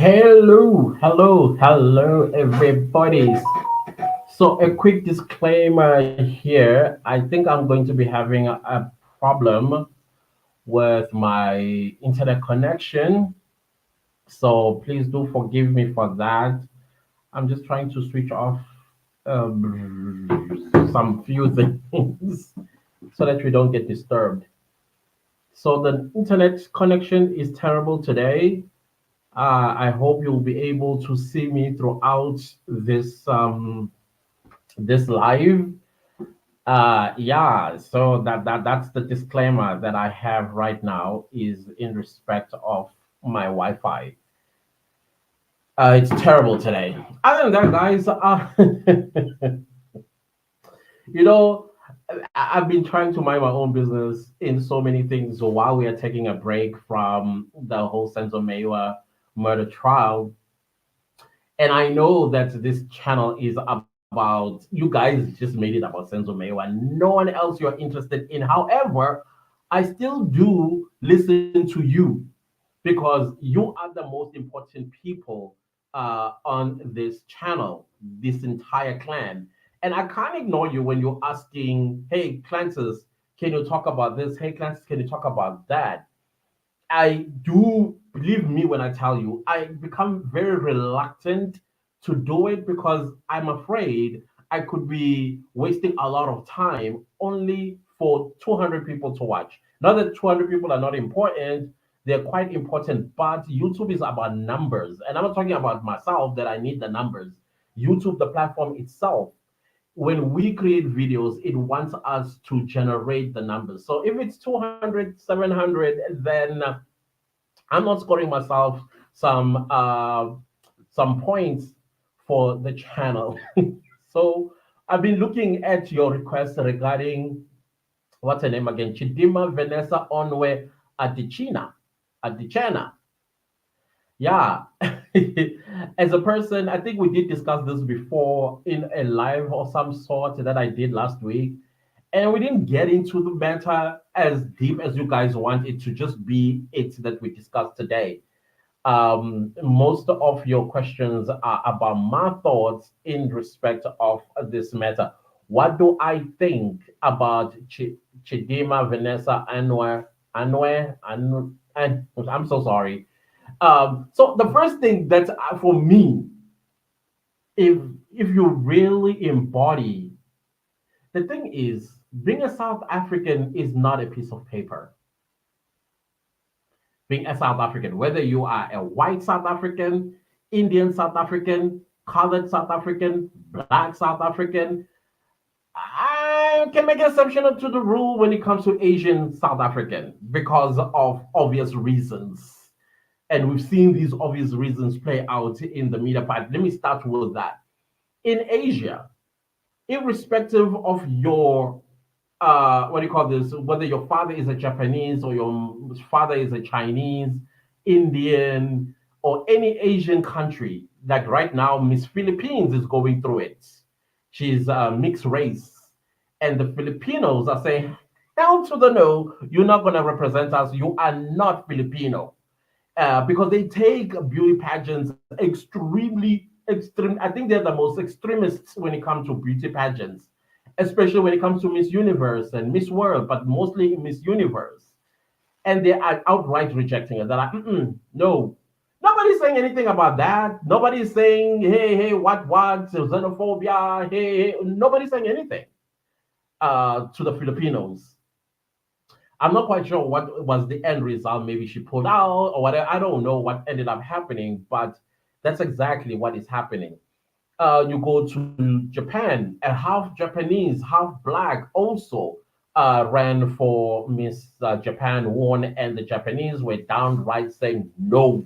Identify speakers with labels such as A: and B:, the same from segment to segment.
A: Hello, everybody. So, a quick disclaimer here. I think I'm going to be having a problem with my internet connection. So, please do forgive me for that. I'm just trying to switch off some few things so that we don't get disturbed. So, the internet connection is terrible today. I hope you'll be able to see me throughout this live. Yeah, so that's the disclaimer that I have right now is in respect of my Wi-Fi. It's terrible today. Other than that, guys, you know, I've been trying to mind my own business in so many things while we are taking a break from the whole Senzo Mewa murder trial. And I know that this channel is about you guys just made it about Senzo Mayo and no one else you're interested in. However, I still do listen to you because you are the most important people on this channel, this entire clan. And I can't ignore you when you're asking, hey, Clancis, can you talk about this? Hey, Clancis, can you talk about that? I do believe me when I tell you, I become very reluctant to do it because I'm afraid I could be wasting a lot of time only for 200 people to watch. Not that 200 people are not important, they're quite important, but YouTube is about numbers. And I'm not talking about myself that I need the numbers. YouTube, the platform itself, when we create videos, it wants us to generate the numbers. So if it's 200, 700, then I'm not scoring myself some uh, some points for the channel. So I've been looking at your request regarding what's her name again? Chidimma Vanessa Onwe Aditshena. Yeah. As a person, I think we did discuss this before in a live or some sort that I did last week. And we didn't get into the matter as deep as you guys want it to just be it that we discussed today. Most of your questions are about my thoughts in respect of this matter. What do I think about Chidima Vanessa and I'm so sorry. So the first thing that for me, if if you really embody, the thing is, being a South African is not a piece of paper. Being a South African, whether you are a white South African, Indian South African, colored South African, black South African, I can make an exception to the rule when it comes to Asian South African because of obvious reasons. And we've seen these obvious reasons play out in the media part. Let me start with that. In Asia, irrespective of your what do you call this, whether your father is a Japanese or your father is a Chinese, Indian, or any Asian country, like right now Miss Philippines is going through it. She's mixed race, and the Filipinos are saying, hell to the no, you're not going to represent us, you are not Filipino. Because they take beauty pageants extremely extreme. I think they're the most extremists when it comes to beauty pageants, especially when it comes to Miss Universe and Miss World, but mostly Miss Universe. And they are outright rejecting it. They're like, no. Nobody's saying anything about that. Nobody's saying, hey, what, xenophobia, hey. Nobody's saying anything to the Filipinos. I'm not quite sure what was the end result. Maybe she pulled out or whatever. I don't know what ended up happening, but that's exactly what is happening. You go to Japan, a half Japanese, half black also ran for Miss Japan, won, and the Japanese were downright saying no.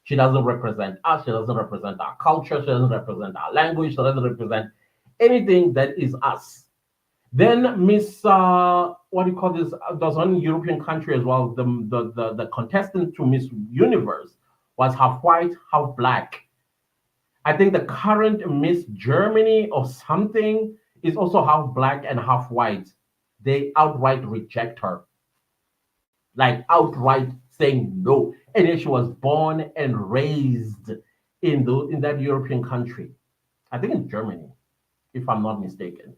A: She doesn't represent us. She doesn't represent our culture. She doesn't represent our language. She doesn't represent anything that is us. Then Miss, what do you call this? There's one European country as well. The contestant to Miss Universe was half white, half black. I think the current Miss Germany or something is also half black and half white. They outright reject her, like outright saying no. And yet she was born and raised in that European country. I think in Germany, if I'm not mistaken.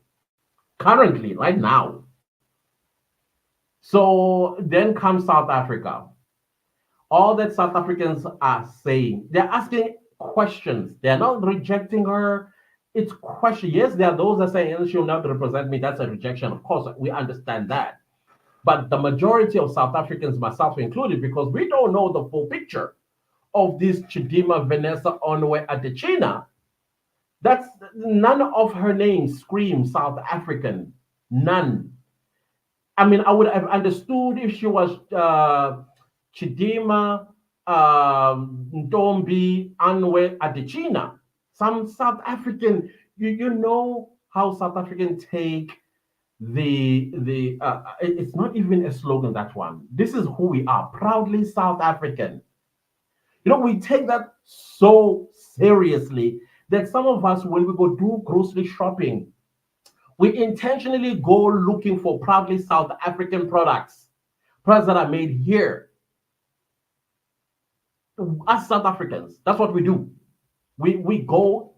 A: Currently, right now. So then comes South Africa. All that South Africans are saying, they're asking questions. They're not rejecting her. It's question. Yes, there are those that say she'll not represent me. That's a rejection. Of course, we understand that. But the majority of South Africans, myself included, because we don't know the full picture of this Chidimma Vanessa Onwe Aditshena, that's none of her name screams South African. None. I mean, I would have understood if she was Chidimma Ntombi Anwe Aditshena, some South African. You know how South African take it's not even a slogan, that one. This is who we are, proudly South African. We take that so seriously that some of us, when we go do grocery shopping, we intentionally go looking for proudly South African products that are made here. As South Africans, that's what we do. We go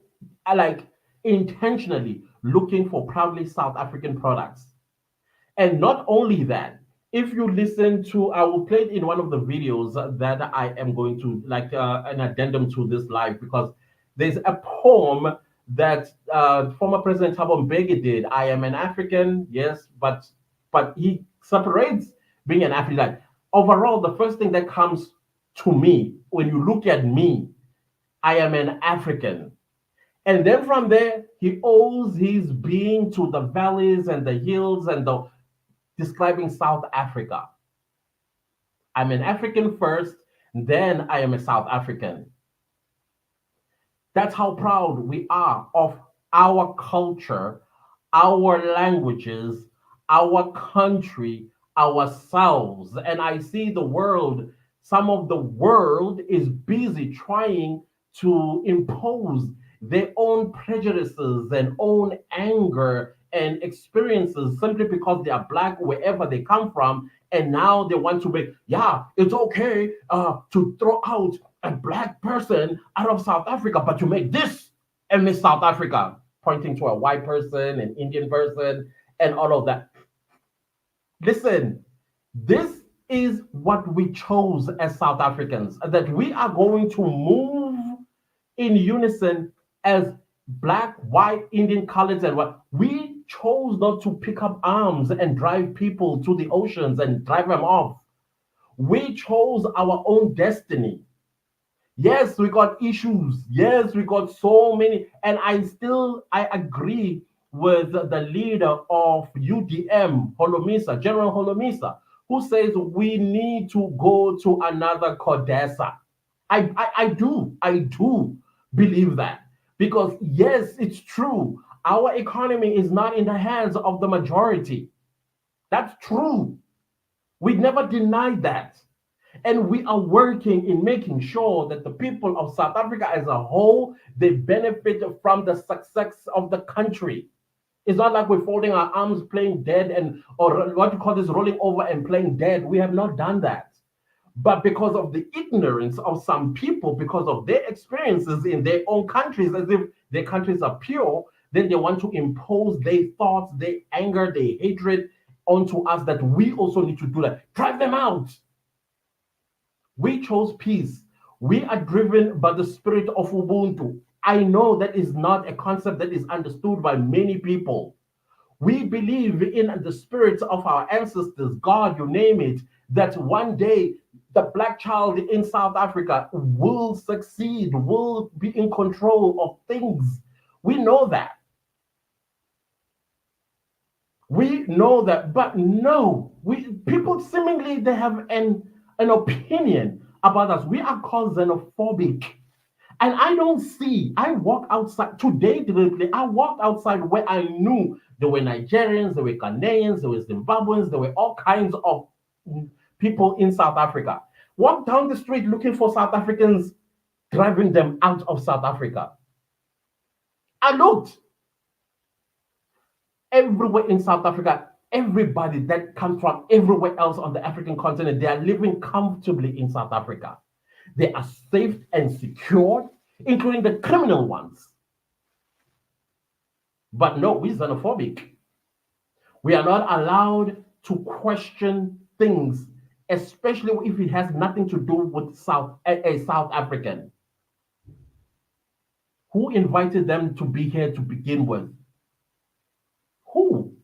A: like intentionally looking for proudly South African products. And not only that, if you listen to, I will play it in one of the videos that I am going to, like an addendum to this live, because there's a poem that former President Thabo Mbeki did. I am an African, yes, but he separates being an African. Like, overall, the first thing that comes to me when you look at me, I am an African. And then from there, he owes his being to the valleys and the hills and the describing South Africa. I'm an African first, then I am a South African. That's how proud we are of our culture, our languages, our country, ourselves. And I see the world, some of the world is busy trying to impose their own prejudices and own anger and experiences simply because they are black wherever they come from. And now they want to make, yeah, it's okay to throw out a black person out of South Africa, but to make this a Miss South Africa, pointing to a white person, an Indian person, and all of that. Listen, this is what we chose as South Africans, that we are going to move in unison as black, white, Indian, colored, and what we chose not to pick up arms and drive people to the oceans and drive them off. We chose our own destiny. Yes, we got issues. Yes, we got so many. And I agree with the leader of UDM, Holomisa, General Holomisa, who says we need to go to another CODESA. I do believe that. Because yes, it's true. Our economy is not in the hands of the majority. That's true. We never denied that. And we are working in making sure that the people of South Africa as a whole, they benefit from the success of the country. It's not like we're folding our arms, playing dead, or what you call this, rolling over and playing dead. We have not done that. But because of the ignorance of some people, because of their experiences in their own countries, as if their countries are pure, then they want to impose their thoughts, their anger, their hatred onto us, that we also need to do that. Drive them out. We chose peace. We are driven by the spirit of Ubuntu. I know that is not a concept that is understood by many people. We believe in the spirits of our ancestors, God, you name it, that one day the black child in South Africa will succeed, will be in control of things. We know that. We know that, but no, people seemingly they have an opinion about us. We are called xenophobic. And I don't see, I walk outside today, deliberately, I walked outside where I knew there were Nigerians, there were Ghanaians, there were Zimbabweans, there were all kinds of people in South Africa. Walk down the street looking for South Africans, driving them out of South Africa. I looked everywhere in South Africa. Everybody that comes from everywhere else on the African continent, they are living comfortably in South Africa. They are safe and secured, including the criminal ones. But no, we're xenophobic. We are not allowed to question things, especially if it has nothing to do with a South African. Who invited them to be here to begin with? Who?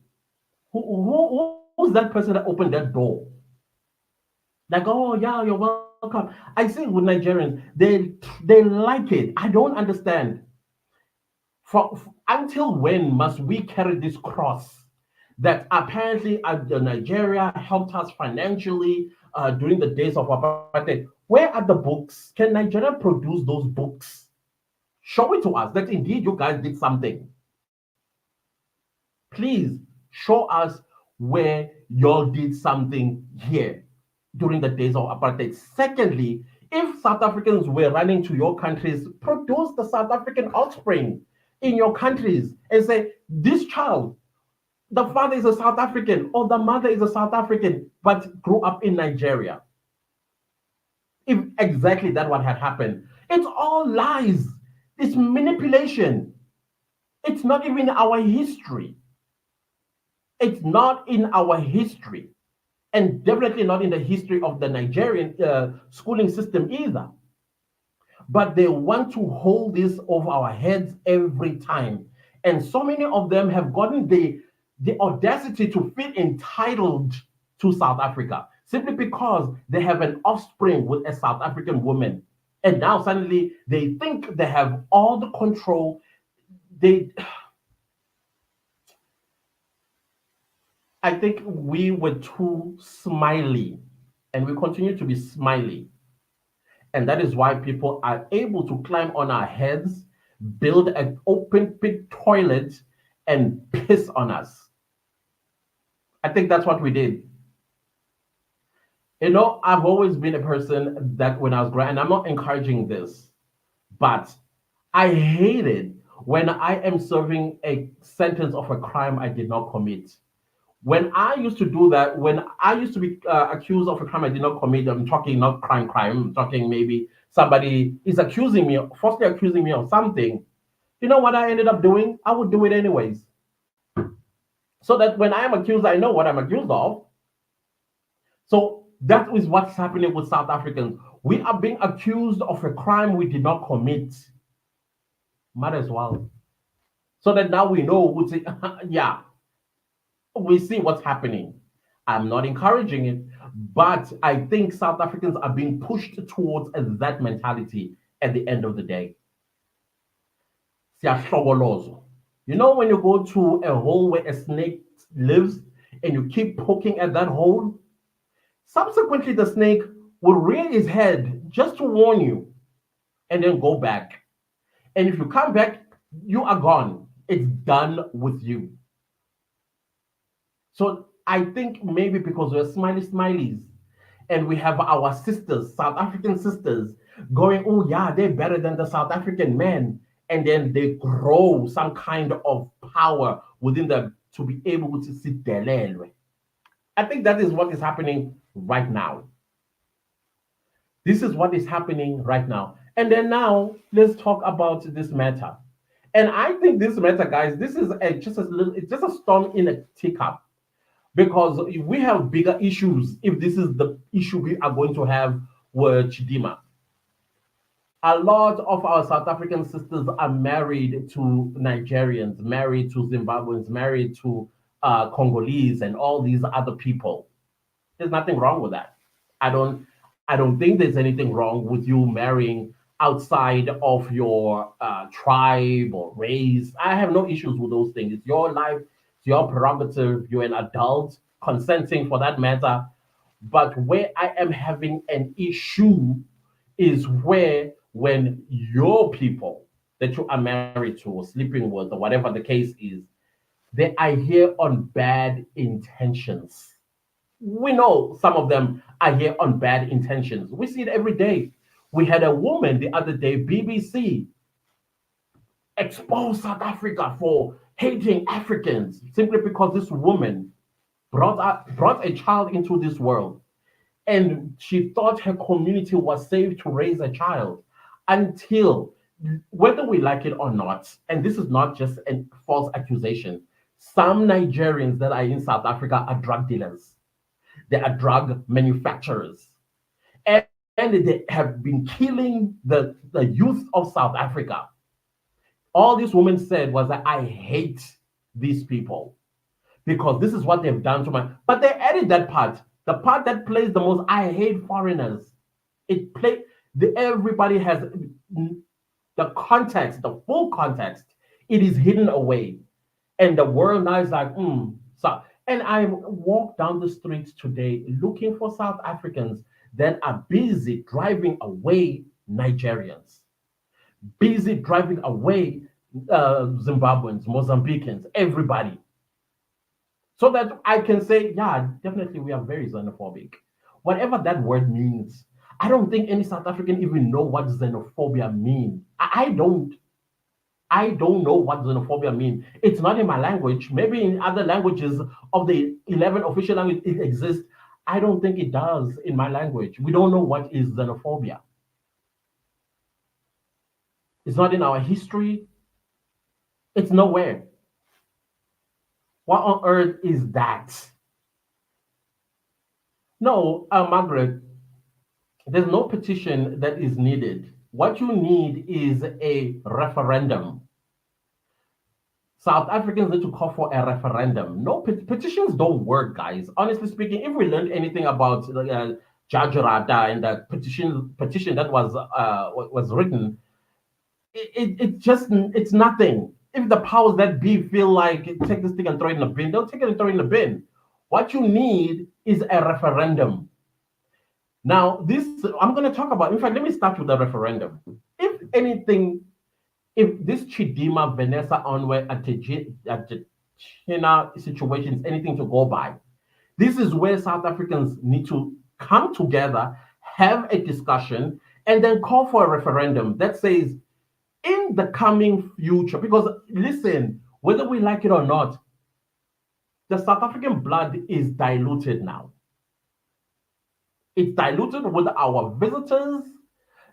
A: Who's that person that opened that door? Like, oh yeah, you're welcome. I see with Nigerians, they like it. I don't understand. Until when must we carry this cross that apparently Nigeria helped us financially during the days of apartheid? Where are the books? Can Nigeria produce those books? Show it to us that indeed you guys did something. Please show us where y'all did something here during the days of apartheid. Secondly, if South Africans were running to your countries, produce the South African offspring in your countries and say, this child, the father is a South African or the mother is a South African, but grew up in Nigeria. If exactly that what had happened, it's all lies. It's manipulation. It's not even our history. It's not in our history, and definitely not in the history of the Nigerian schooling system either. But they want to hold this over our heads every time. And so many of them have gotten the audacity to feel entitled to South Africa simply because they have an offspring with a South African woman. And now suddenly they think they have all the control. They I think we were too smiley, and we continue to be smiley. And that is why people are able to climb on our heads, build an open pit toilet, and piss on us. I think that's what we did. I've always been a person that when I was growing, and I'm not encouraging this, but I hated when I am serving a sentence of a crime I did not commit. When I used to do that, when I used to be accused of a crime I did not commit, I'm talking not crime, I'm talking maybe somebody is accusing me, falsely accusing me of something. You know what I ended up doing? I would do it anyways. So that when I am accused, I know what I'm accused of. So that is what's happening with South Africans. We are being accused of a crime we did not commit. Might as well. So that now we know, we say, yeah, we see what's happening. I'm not encouraging it, but I think South Africans are being pushed towards that mentality at the end of the day. Siyahlokolozo. When you go to a hole where a snake lives and you keep poking at that hole, subsequently the snake will rear his head just to warn you and then go back. And if you come back, you are gone. It's done with you. So I think maybe because we're smileys, and we have our sisters, South African sisters, going, oh yeah, they're better than the South African men. And then they grow some kind of power within them to be able to sit there. I think that is what is happening right now. This is what is happening right now. And then now let's talk about this matter. And I think this matter, guys, this is it's just a storm in a teacup, because we have bigger issues if this is the issue we are going to have with Chidimma. A lot of our South African sisters are married to Nigerians, married to Zimbabweans, married to Congolese, and all these other people. There's nothing wrong with that. I don't think there's anything wrong with you marrying outside of your tribe or race. I have no issues with those things. It's your life, it's your prerogative. You're an adult, consenting for that matter. But where I am having an issue is where when your people that you are married to or sleeping with or whatever the case is, they are here on bad intentions. We know some of them are here on bad intentions. We see it every day. We had a woman the other day, BBC, expose South Africa for hating Africans simply because this woman brought a child into this world. And she thought her community was safe to raise a child until, whether we like it or not, and this is not just a false accusation, some Nigerians that are in South Africa are drug dealers, they are drug manufacturers, and they have been killing the youth of South Africa. All this woman said was that I hate these people because this is what they've done to my. But they added that part, the part that plays the most. I hate foreigners. It play the everybody has the context, the full context. It is hidden away, and the world now is like, so. And I walk down the streets today looking for South Africans that are busy driving away Nigerians, busy driving away Zimbabweans, Mozambicans, everybody, so that I can say, yeah, definitely we are very xenophobic. Whatever that word means, I don't think any South African even know what xenophobia means. I don't. I don't know what xenophobia means. It's not in my language. Maybe in other languages of the 11 official languages it exists. I don't think it does in my language. We don't know what is xenophobia. It's not in our history. It's nowhere. What on earth is that? No, Margaret, there's no petition that is needed. What you need is a referendum. South Africans need to call for a referendum. No, petitions don't work, guys. Honestly speaking, if we learned anything about Judge Rada and the petition that was written, it just it's nothing. If the powers that be feel like take this thing and throw it in the bin, they'll take it and throw it in the bin. What you need is a referendum. Now, this I'm going to talk about. In fact, let me start with the referendum. If anything, if this Chidimma Vanessa Onwe Aditshena situation is anything to go by, this is where South Africans need to come together, have a discussion, and then call for a referendum that says, in the coming future, because listen, whether we like it or not, the South African blood is diluted now. It's diluted with our visitors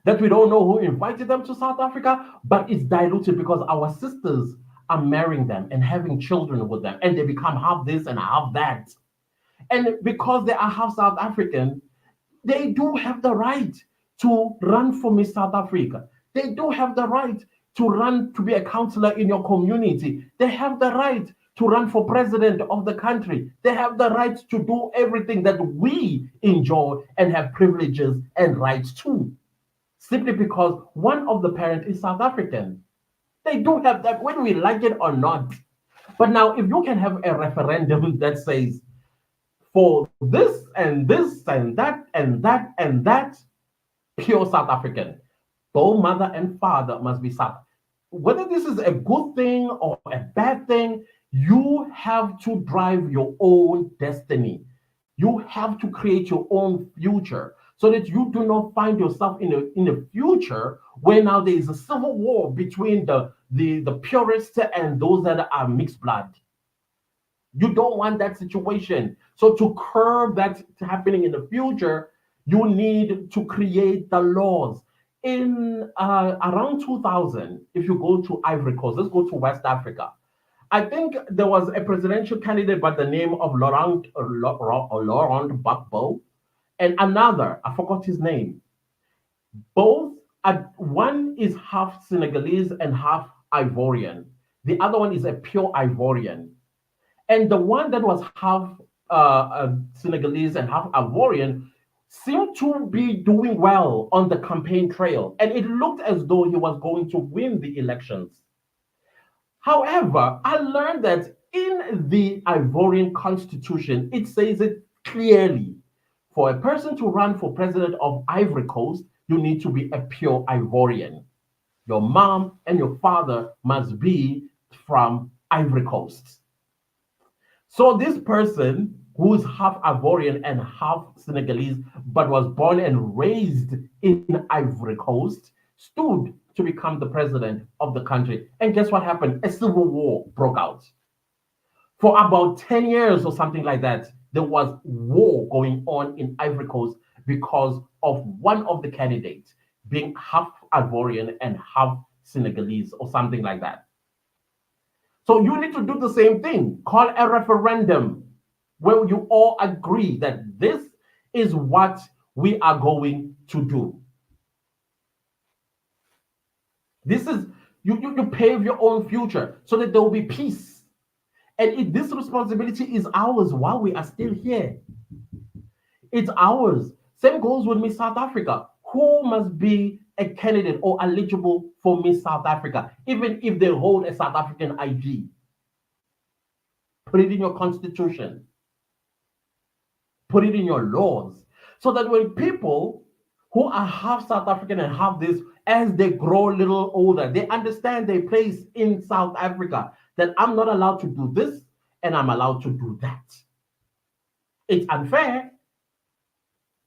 A: that we don't know who invited them to South Africa, but it's diluted because our sisters are marrying them and having children with them, and they become half this and half that. And because they are half South African, they do have the right to run for Miss South Africa. They do have the right to run to be a counselor in your community. They have the right to run for president of the country. They have the right to do everything that we enjoy and have privileges and rights to, simply because one of the parents is South African. They do have that, whether we like it or not. But now, if you can have a referendum that says, for this and this and that and that and that, pure South African, both mother and father must be South. Whether this is a good thing or a bad thing, you have to drive your own destiny. You have to create your own future so that you do not find yourself in a future where now there is a civil war between the purists and those that are mixed blood. You don't want that situation. So to curb that happening in the future, you need to create the laws. In around 2000, if you go to Ivory Coast, let's go to West Africa. I think there was a presidential candidate by the name of Laurent Gbagbo, and another, I forgot his name. Both, one is half Senegalese and half Ivorian. The other one is a pure Ivorian. And the one that was half Senegalese and half Ivorian seemed to be doing well on the campaign trail. And it looked as though he was going to win the elections. However, I learned that in the Ivorian constitution, it says it clearly. For a person to run for president of Ivory Coast, you need to be a pure Ivorian. Your mom and your father must be from Ivory Coast. So this person who's half Ivorian and half Senegalese, but was born and raised in Ivory Coast, stood to become the president of the country. And guess what happened? A civil war broke out. For about 10 years or something like that, there was war going on in Ivory Coast because of one of the candidates being half Ivorian and half Senegalese or something like that. So you need to do the same thing. Call a referendum where you all agree that this is what we are going to do. This is you pave your own future so that there will be peace. And this responsibility is ours while we are still here. It's ours. Same goes with Miss South Africa. Who must be a candidate or eligible for Miss South Africa, even if they hold a South African ID? Put it in your constitution. Put it in your laws. So that when people who are half South African and half this, as they grow a little older, they understand their place in South Africa, that I'm not allowed to do this and I'm allowed to do that. It's unfair.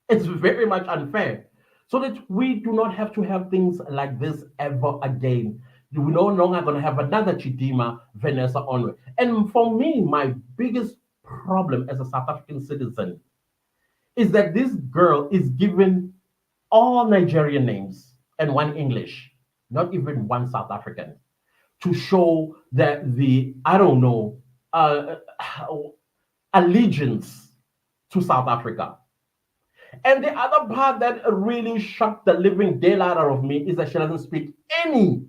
A: It's very much unfair. So that we do not have to have things like this ever again. We're no longer going to have another Chidimma Vanessa Onwe. And for me, my biggest problem as a South African citizen is that this girl is given all Nigerian names and one English, not even one South African, to show that the, I don't know, allegiance to South Africa. And the other part that really shocked the living daylight out of me is that she doesn't speak any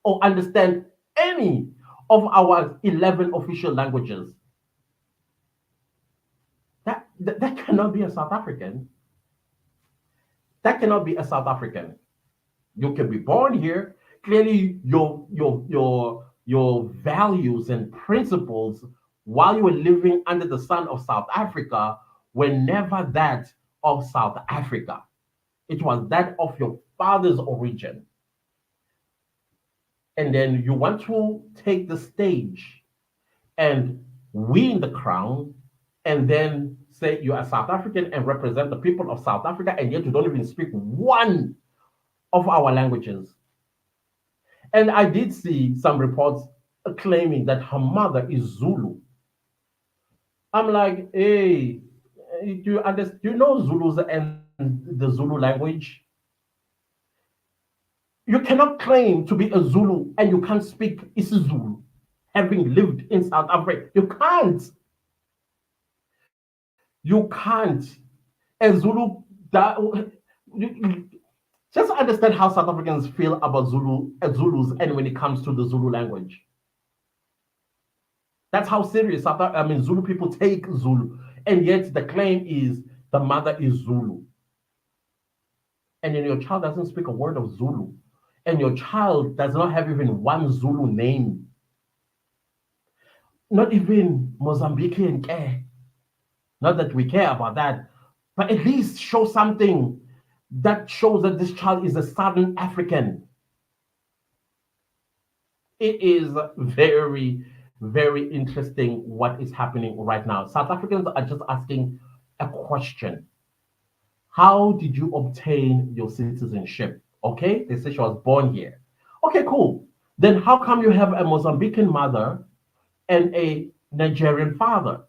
A: or understand any of our 11 official languages. That cannot be a South African. That cannot be a South African. You can be born here. Clearly, your values and principles while you were living under the sun of South Africa were never that of South Africa. It was that of your father's origin. And then you want to take the stage and win the crown and then say you are South African and represent the people of South Africa, and yet you don't even speak one of our languages. And I did see some reports claiming that her mother is Zulu. I'm like, hey, do you know Zulus and the Zulu language? You cannot claim to be a Zulu and you can't speak isiZulu, having lived in South Africa. You can't. You can't. A Zulu, just understand how South Africans feel about Zulus, and when it comes to the Zulu language. That's how serious Zulu people take Zulu, and yet the claim is the mother is Zulu, and then your child doesn't speak a word of Zulu, and your child does not have even one Zulu name, not even Mozambican care. Not that we care about that, but at least show something that shows that this child is a Southern African. It is very, very interesting what is happening right now. South Africans are just asking a question. How did you obtain your citizenship? Okay, they say she was born here. Okay, cool. Then how come you have a Mozambican mother and a Nigerian father?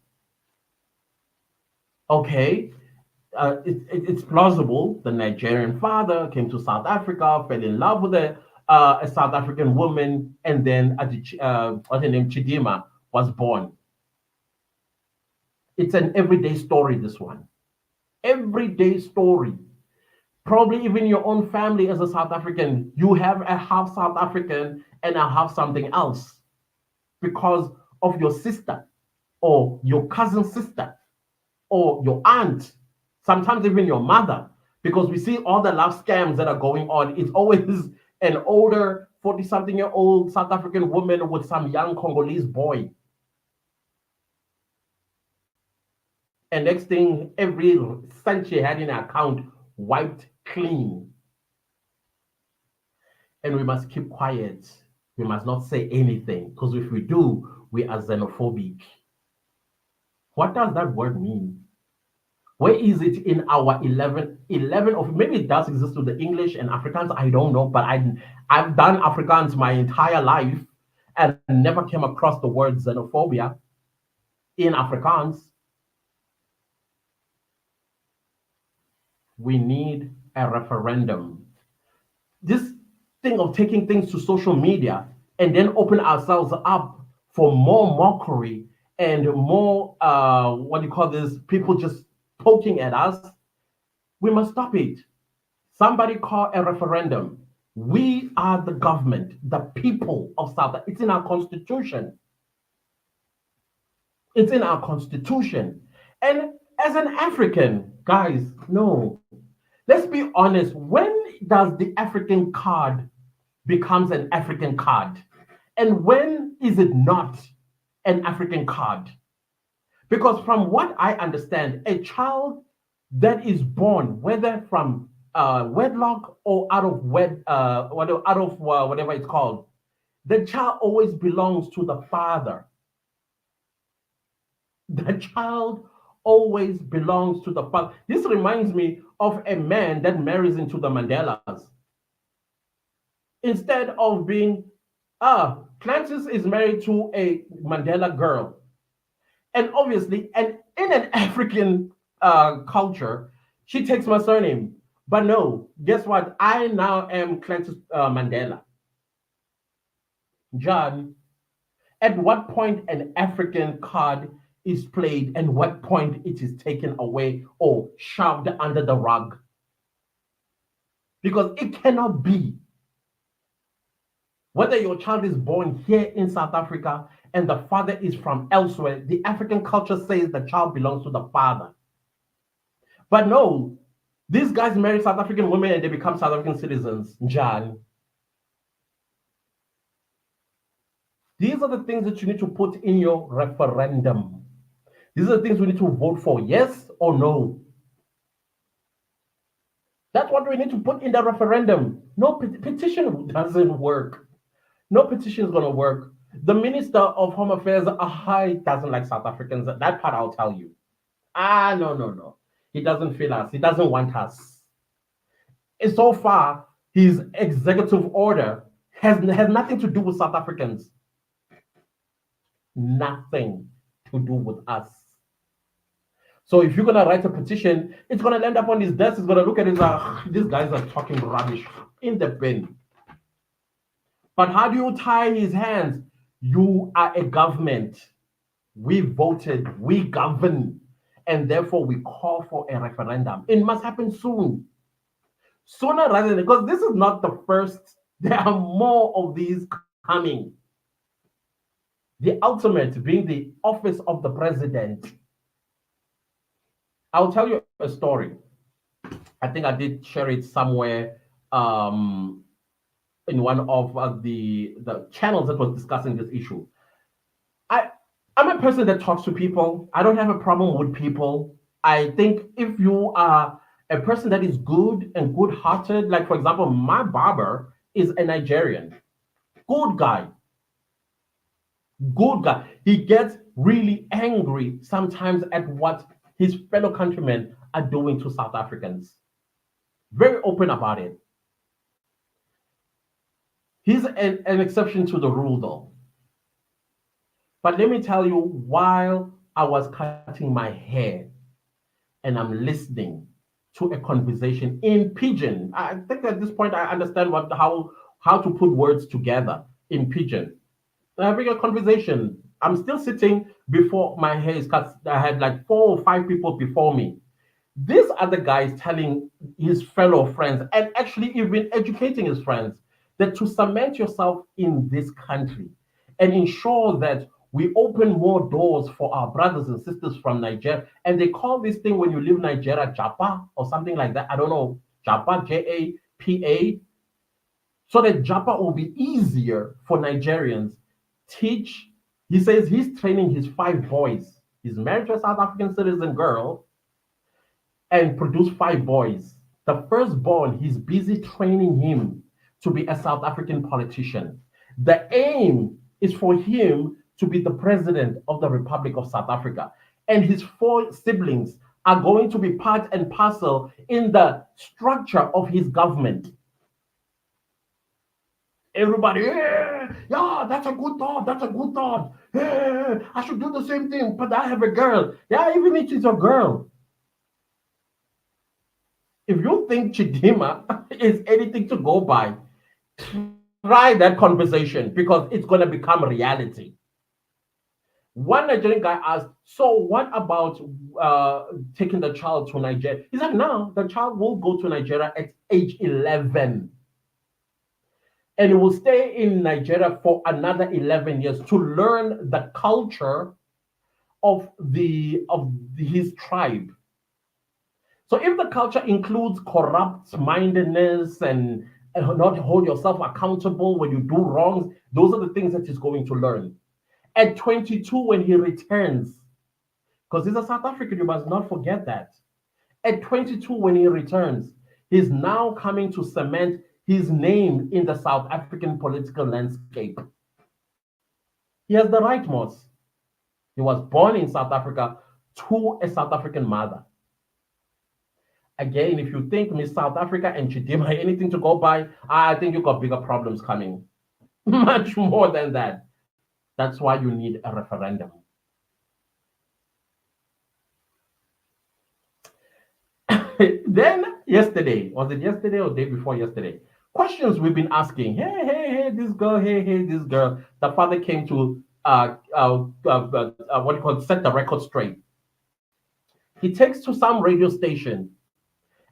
A: Okay, it's plausible. The Nigerian father came to South Africa, fell in love with a South African woman, and then what's her name, Chidimma, was born. It's an everyday story, this one. Everyday story. Probably even your own family as a South African, you have a half South African and a half something else because of your sister or your cousin sister or your aunt, sometimes even your mother, because we see all the love scams that are going on. It's always an older 40-something-year-old South African woman with some young Congolese boy. And next thing, every cent she had in her account wiped clean. And we must keep quiet. We must not say anything, because if we do, we are xenophobic. What does that word mean? Where is it in our 11 of, maybe it does exist with the English and Afrikaans, I don't know, but I've done Afrikaans my entire life and never came across the word xenophobia in Afrikaans. We need a referendum. This thing of taking things to social media and then open ourselves up for more mockery and more, what do you call this, people just poking at us, we must stop it. Somebody call a referendum. We are the government, the people of South Africa. It's in our constitution. It's in our constitution. And as an African, guys, no. Let's be honest. When does the African card becomes an African card? And when is it not an African card? Because from what I understand, a child that is born, whether from wedlock or out of whatever it's called, the child always belongs to the father. The child always belongs to the father. This reminds me of a man that marries into the Mandelas. Instead of being, Francis is married to a Mandela girl. And obviously, and in an African culture, she takes my surname. But no, guess what? I now am Clancy Mandela. John, at what point an African card is played and what point it is taken away or shoved under the rug? Because it cannot be. Whether your child is born here in South Africa and the father is from elsewhere, the African culture says the child belongs to the father. But no, these guys marry South African women and they become South African citizens. John. These are the things that you need to put in your referendum. These are the things we need to vote for, yes or no. That's what we need to put in the referendum. No petition doesn't work. No petition is going to work. The Minister of Home Affairs doesn't like South Africans. That part I'll tell you. No. He doesn't feel us. He doesn't want us. And so far, his executive order has nothing to do with South Africans. Nothing to do with us. So if you're going to write a petition, it's going to land up on his desk. He's going to look at it like, these guys are talking rubbish in the bin. But how do you tie his hands? You are a government. We voted, we govern, and therefore we call for a referendum. It must happen soon. Sooner rather than, because this is not the first, there are more of these coming. The ultimate being the office of the president. I'll tell you a story. I think I did share it somewhere in one of the channels that was discussing this issue. I'm a person that talks to people. I don't have a problem with people. I think if you are a person that is good and good-hearted, like for example, my barber is a Nigerian. Good guy. Good guy. He gets really angry sometimes at what his fellow countrymen are doing to South Africans. Very open about it. He's an exception to the rule, though. But let me tell you, while I was cutting my hair and I'm listening to a conversation in Pidgin, I think at this point I understand how to put words together in Pidgin. Having a conversation. I'm still sitting before my hair is cut. I had like 4 or 5 people before me. These are the guys telling his fellow friends and actually even educating his friends that to cement yourself in this country and ensure that we open more doors for our brothers and sisters from Nigeria. And they call this thing when you leave Nigeria, Japa or something like that. I don't know. Japa, Japa. So that Japa will be easier for Nigerians. Teach. He says he's training his 5 boys. He's married to a South African citizen girl and produced 5 boys. The firstborn, he's busy training him to be a South African politician. The aim is for him to be the president of the Republic of South Africa. And his 4 siblings are going to be part and parcel in the structure of his government. Everybody, yeah, that's a good thought. Yeah, I should do the same thing, but I have a girl. Yeah, even if she's a girl. If you think Chidimma is anything to go by, try that conversation because it's going to become reality. One Nigerian guy asked, "So what about taking the child to Nigeria?" He said, "No, the child will go to Nigeria at age 11, and he will stay in Nigeria for another 11 years to learn the culture his tribe." So if the culture includes corrupt mindedness and not hold yourself accountable when you do wrongs, those are the things that he's going to learn. At 22, when he returns, because he's a South African, you must not forget that. At 22, when he returns, he's now coming to cement his name in the South African political landscape. He has the right, Moss. He was born in South Africa to a South African mother. Again, if you think Miss South Africa and Chidimma are anything to go by, I think you got bigger problems coming. Much more than that. That's why you need a referendum. Then yesterday, was it yesterday or day before yesterday? Questions we've been asking. Hey, this girl. Hey, this girl. The father came to what do you call it, set the record straight. He takes to some radio station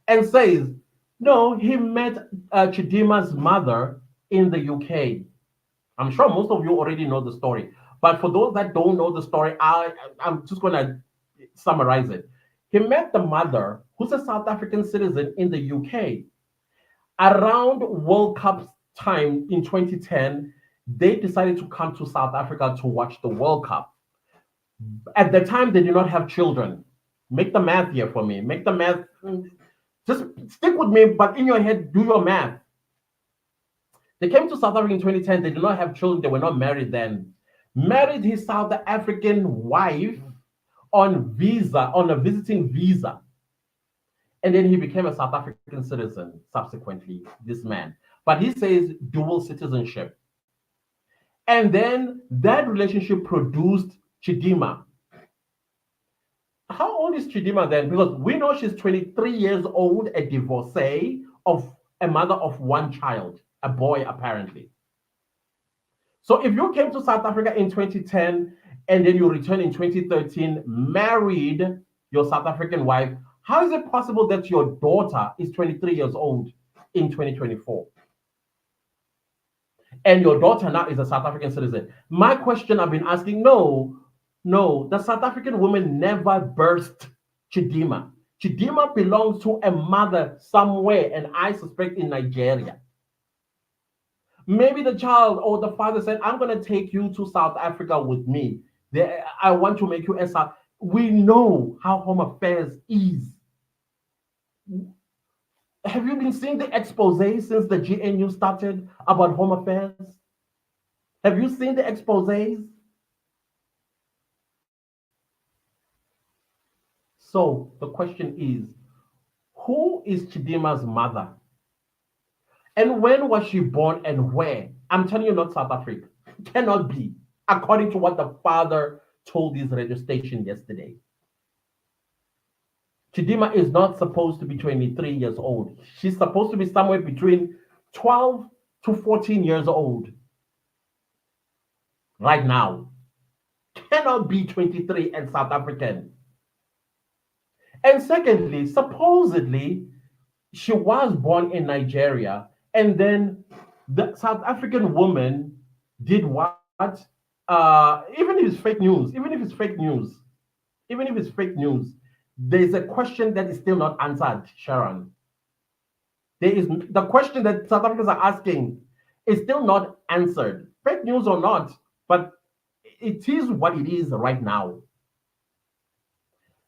A: and says, no, he met Chidimma's mother in the UK. I'm sure most of you already know the story. But for those that don't know the story, I'm just going to summarize it. He met the mother, who's a South African citizen in the UK. Around World Cup time in 2010, they decided to come to South Africa to watch the World Cup. At the time, they did not have children. Make the math here for me. Make the math. Just stick with me, but in your head, do your math. They came to South Africa in 2010. They did not have children. They were not married then. Married his South African wife on a visiting visa. And then he became a South African citizen subsequently, this man. But he says dual citizenship. And then that relationship produced Chidimma. How old is Chidimma then? Because we know she's 23 years old, a divorcee of a mother of one child, a boy apparently. So if you came to South Africa in 2010 and then you return in 2013, married your South African wife, how is it possible that your daughter is 23 years old in 2024? And your daughter now is a South African citizen. My question I've been asking, no, the South African woman never birthed Chidimma. Chidimma belongs to a mother somewhere, and I suspect in Nigeria. Maybe the child or the father said, I'm going to take you to South Africa with me. I want to make you a South. We know how home affairs is. Have you been seeing the expose since the GNU started about home affairs? Have you seen the exposes? So the question is, who is Chidimma's mother? And when was she born and where? I'm telling you, not South Africa. It cannot be, according to what the father told his radio station yesterday. Chidimma is not supposed to be 23 years old. She's supposed to be somewhere between 12 to 14 years old right now. Cannot be 23 and South African. And secondly, supposedly, she was born in Nigeria, and then the South African woman did what? Even if it's fake news, there's a question that is still not answered, Sharon. There is the question that South Africans are asking is still not answered. Fake news or not, but it is what it is right now.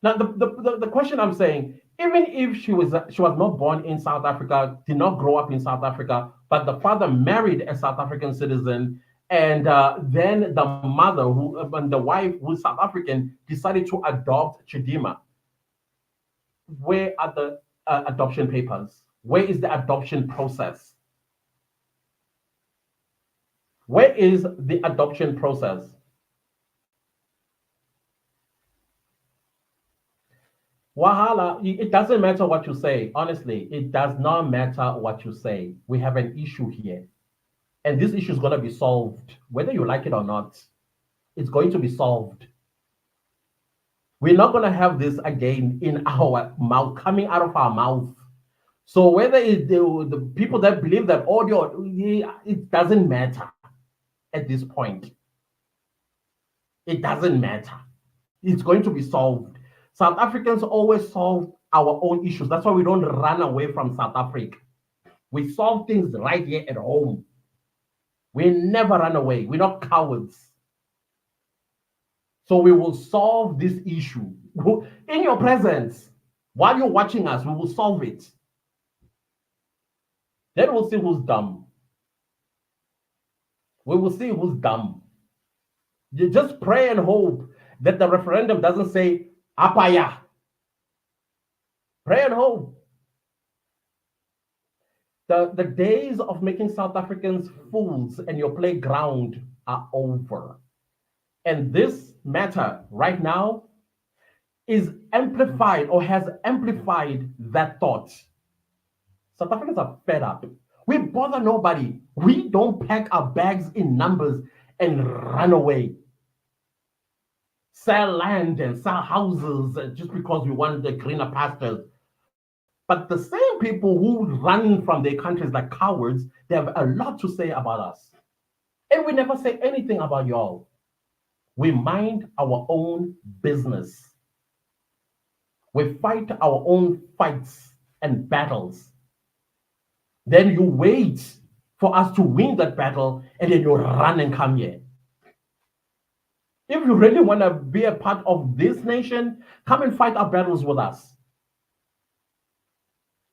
A: Now, the question I'm saying, even if she was not born in South Africa, did not grow up in South Africa, but the father married a South African citizen, and then the mother and the wife who's South African decided to adopt Chidimma. Where are the adoption papers? Where is the adoption process? Where is the adoption process? Wahala, it doesn't matter what you say. Honestly, it does not matter what you say. We have an issue here. And this issue is going to be solved. Whether you like it or not, it's going to be solved. We're not going to have this again in our mouth, coming out of our mouth. So whether it's the people that believe that audio, it doesn't matter at this point. It doesn't matter. It's going to be solved. South Africans always solve our own issues. That's why we don't run away from South Africa. We solve things right here at home. We never run away. We're not cowards. So we will solve this issue in your presence. While you're watching us, we will solve it. Then we'll see who's dumb. We will see who's dumb. You just pray and hope that the referendum doesn't say apaya. Pray and hope. The days of making South Africans fools and your playground are over. And this matter right now is amplified or has amplified that thought. South Africans are fed up. We bother nobody. We don't pack our bags in numbers and run away. Sell land and sell houses just because we want the greener pastures. But the same people who run from their countries like cowards, they have a lot to say about us. And we never say anything about y'all. We mind our own business. We fight our own fights and battles. Then you wait for us to win that battle, and then you run and come here. If you really want to be a part of this nation, come and fight our battles with us.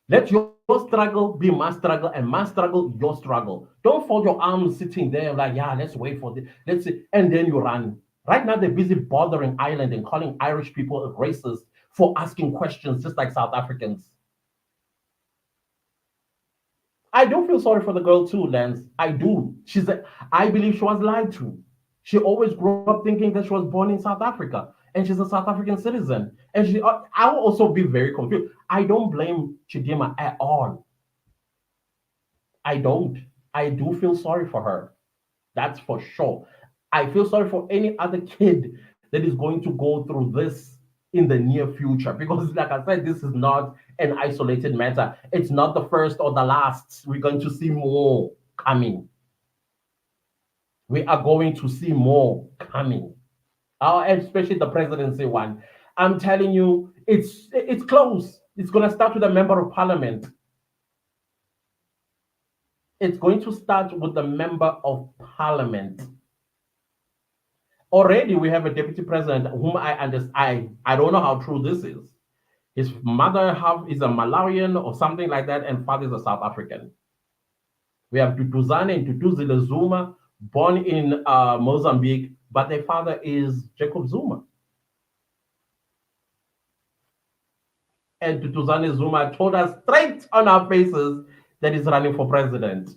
A: Let your struggle be my struggle and my struggle your struggle. Don't fold your arms sitting there like, yeah, let's wait for this. Let's see. And then you run. Right now, they're busy bothering Ireland and calling Irish people racist for asking questions just like South Africans. I do feel sorry for the girl too, Lance. I do. I believe she was lied to. She always grew up thinking that she was born in South Africa and she's a South African citizen. And I will also be very confused. I don't blame Chidimma at all. I don't. I do feel sorry for her. That's for sure. I feel sorry for any other kid that is going to go through this in the near future because, like I said, this is not an isolated matter. It's not the first or the last. We're going to see more coming. We are going to see more coming. Especially the presidency one. I'm telling you, it's close. It's going to start with a member of parliament. It's going to start with the member of parliament. Already we have a deputy president whom I understand. I don't know how true this is. His mother is a Malawian or something like that, and father is a South African. We have Duduzane and Duduzile Zuma, born in Mozambique, but their father is Jacob Zuma. And Duduzane Zuma told us straight on our faces that he's running for president.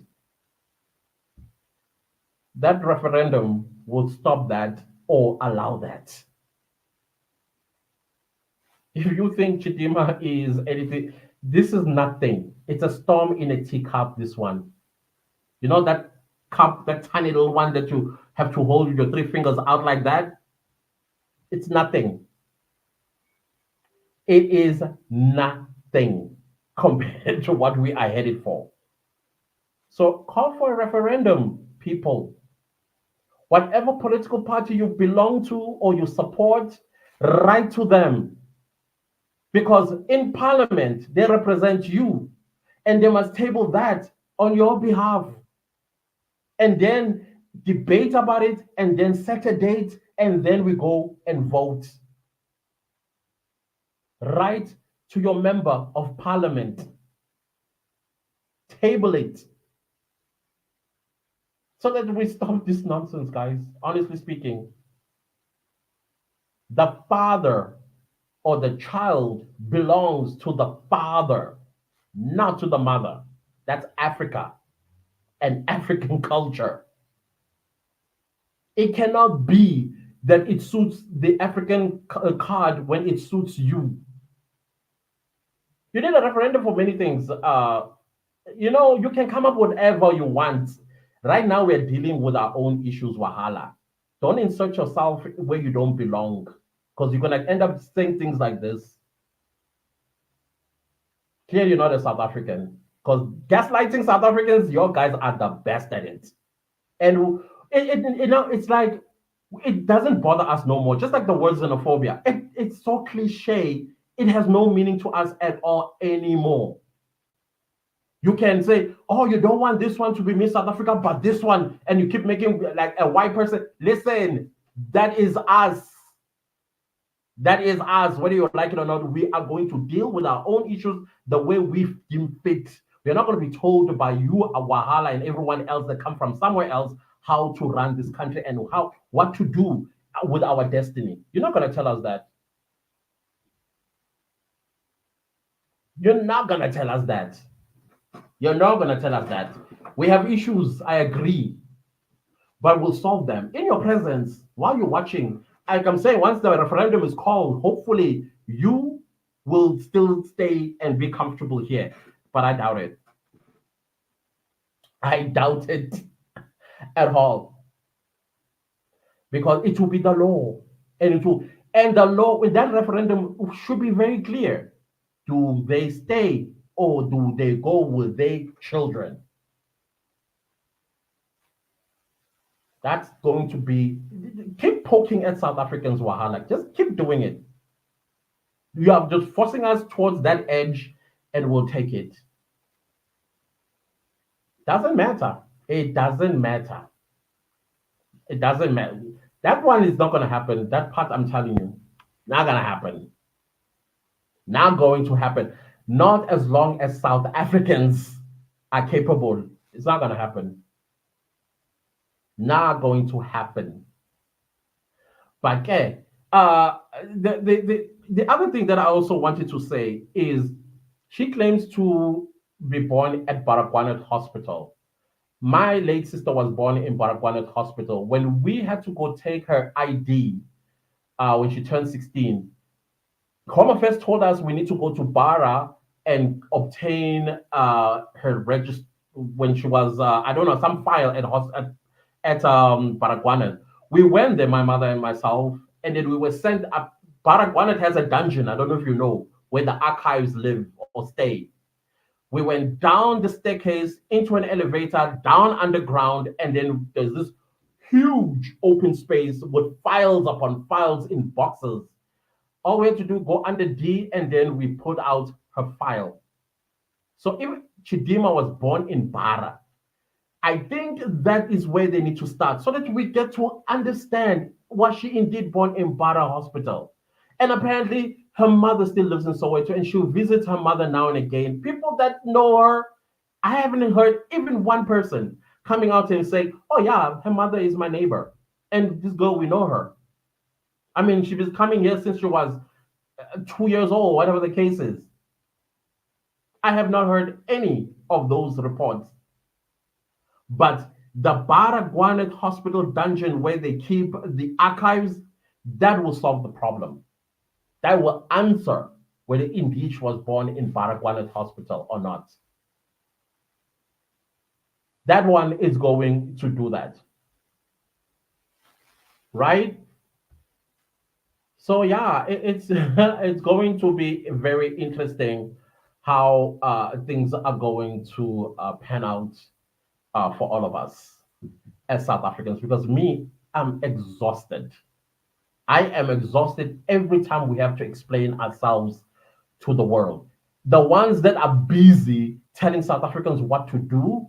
A: That referendum will stop that or allow that. If you think Chidimma is anything, this is nothing. It's a storm in a teacup, this one. You know that cup, that tiny little one that you have to hold your three fingers out like that? It's nothing. It is nothing compared to what we are headed for. So call for a referendum, people. Whatever political party you belong to or you support, write to them. Because in parliament, they represent you and they must table that on your behalf. And then debate about it and then set a date and then we go and vote. Write to your member of parliament. Table it. So that we stop this nonsense, guys. Honestly speaking, the father or the child belongs to the father, not to the mother. That's Africa and African culture. It cannot be that it suits the African card when it suits you. You need a referendum for many things. You can come up with whatever you want. Right now, we're dealing with our own issues, Wahala. Don't insert yourself where you don't belong, because you're gonna end up saying things like this. Clearly, you're not a South African, because gaslighting South Africans, your guys are the best at it. And it's like it doesn't bother us no more. Just like the word xenophobia, it's so cliche. It has no meaning to us at all anymore. You can say, oh, you don't want this one to be Miss South Africa, but this one, and you keep making like a white person. Listen, that is us. That is us. Whether you like it or not, we are going to deal with our own issues the way we deem fit. We're not going to be told by you, Wahala, and everyone else that come from somewhere else how to run this country and how what to do with our destiny. You're not going to tell us that. You're not going to tell us that. You're not going to tell us that. We have issues, I agree, but we'll solve them in your presence while you're watching. Like I'm saying, once the referendum is called, hopefully you will still stay and be comfortable here. But I doubt it. I doubt it at all, because it will be the law, and it will, and the law in that referendum should be very clear. Do they stay or do they go with their children? That's going to be, keep poking at South Africans, Wahala. Just keep doing it. You are just forcing us towards that edge, and we'll take it. Doesn't matter. It doesn't matter. It doesn't matter. That one is not going to happen. That part, I'm telling you, not going to happen. Not going to happen. Not as long as South Africans are capable. It's not going to happen. Not going to happen. But okay, the other thing that I also wanted to say is she claims to be born at Baragwanath Hospital. My late sister was born in Baragwanath Hospital. When we had to go take her ID when she turned 16, Home Affairs told us we need to go to Bara and obtain her register when she was, I don't know, some file at Baragwanath. We went there, my mother and myself, and then we were sent up. Baragwanath has a dungeon, I don't know if you know, where the archives live or stay. We went down the staircase into an elevator, down underground, and then there's this huge open space with files upon files in boxes. All we had to do go under D, and then we put out her file. So if Chidimma was born in Bara, I think that is where they need to start so that we get to understand, was she indeed born in Bara Hospital? And apparently her mother still lives in Soweto, and she'll visit her mother now and again. People that know her, I haven't heard even one person coming out and saying, oh yeah, her mother is my neighbor. And this girl, we know her. I mean, she was coming here since she was 2 years old, whatever the case is. I have not heard any of those reports. But the Baragwanath Hospital dungeon where they keep the archives, that will solve the problem. That will answer whether indeed she was born in Baragwanath Hospital or not. That one is going to do that. Right? So yeah, it's it's going to be very interesting how things are going to pan out for all of us as South Africans. Because me, I'm exhausted. I am exhausted every time we have to explain ourselves to the world. The ones that are busy telling South Africans what to do,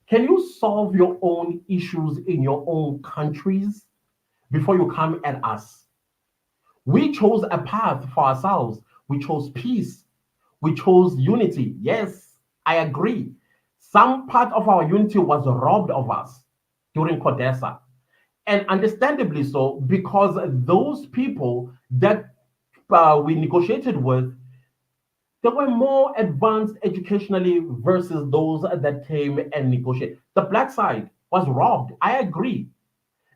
A: can you solve your own issues in your own countries before you come at us? We chose a path for ourselves. We chose peace. We chose unity. Yes, I agree. Some part of our unity was robbed of us during Codesa. And understandably so, because those people that we negotiated with, they were more advanced educationally versus those that came and negotiated. The black side was robbed. I agree.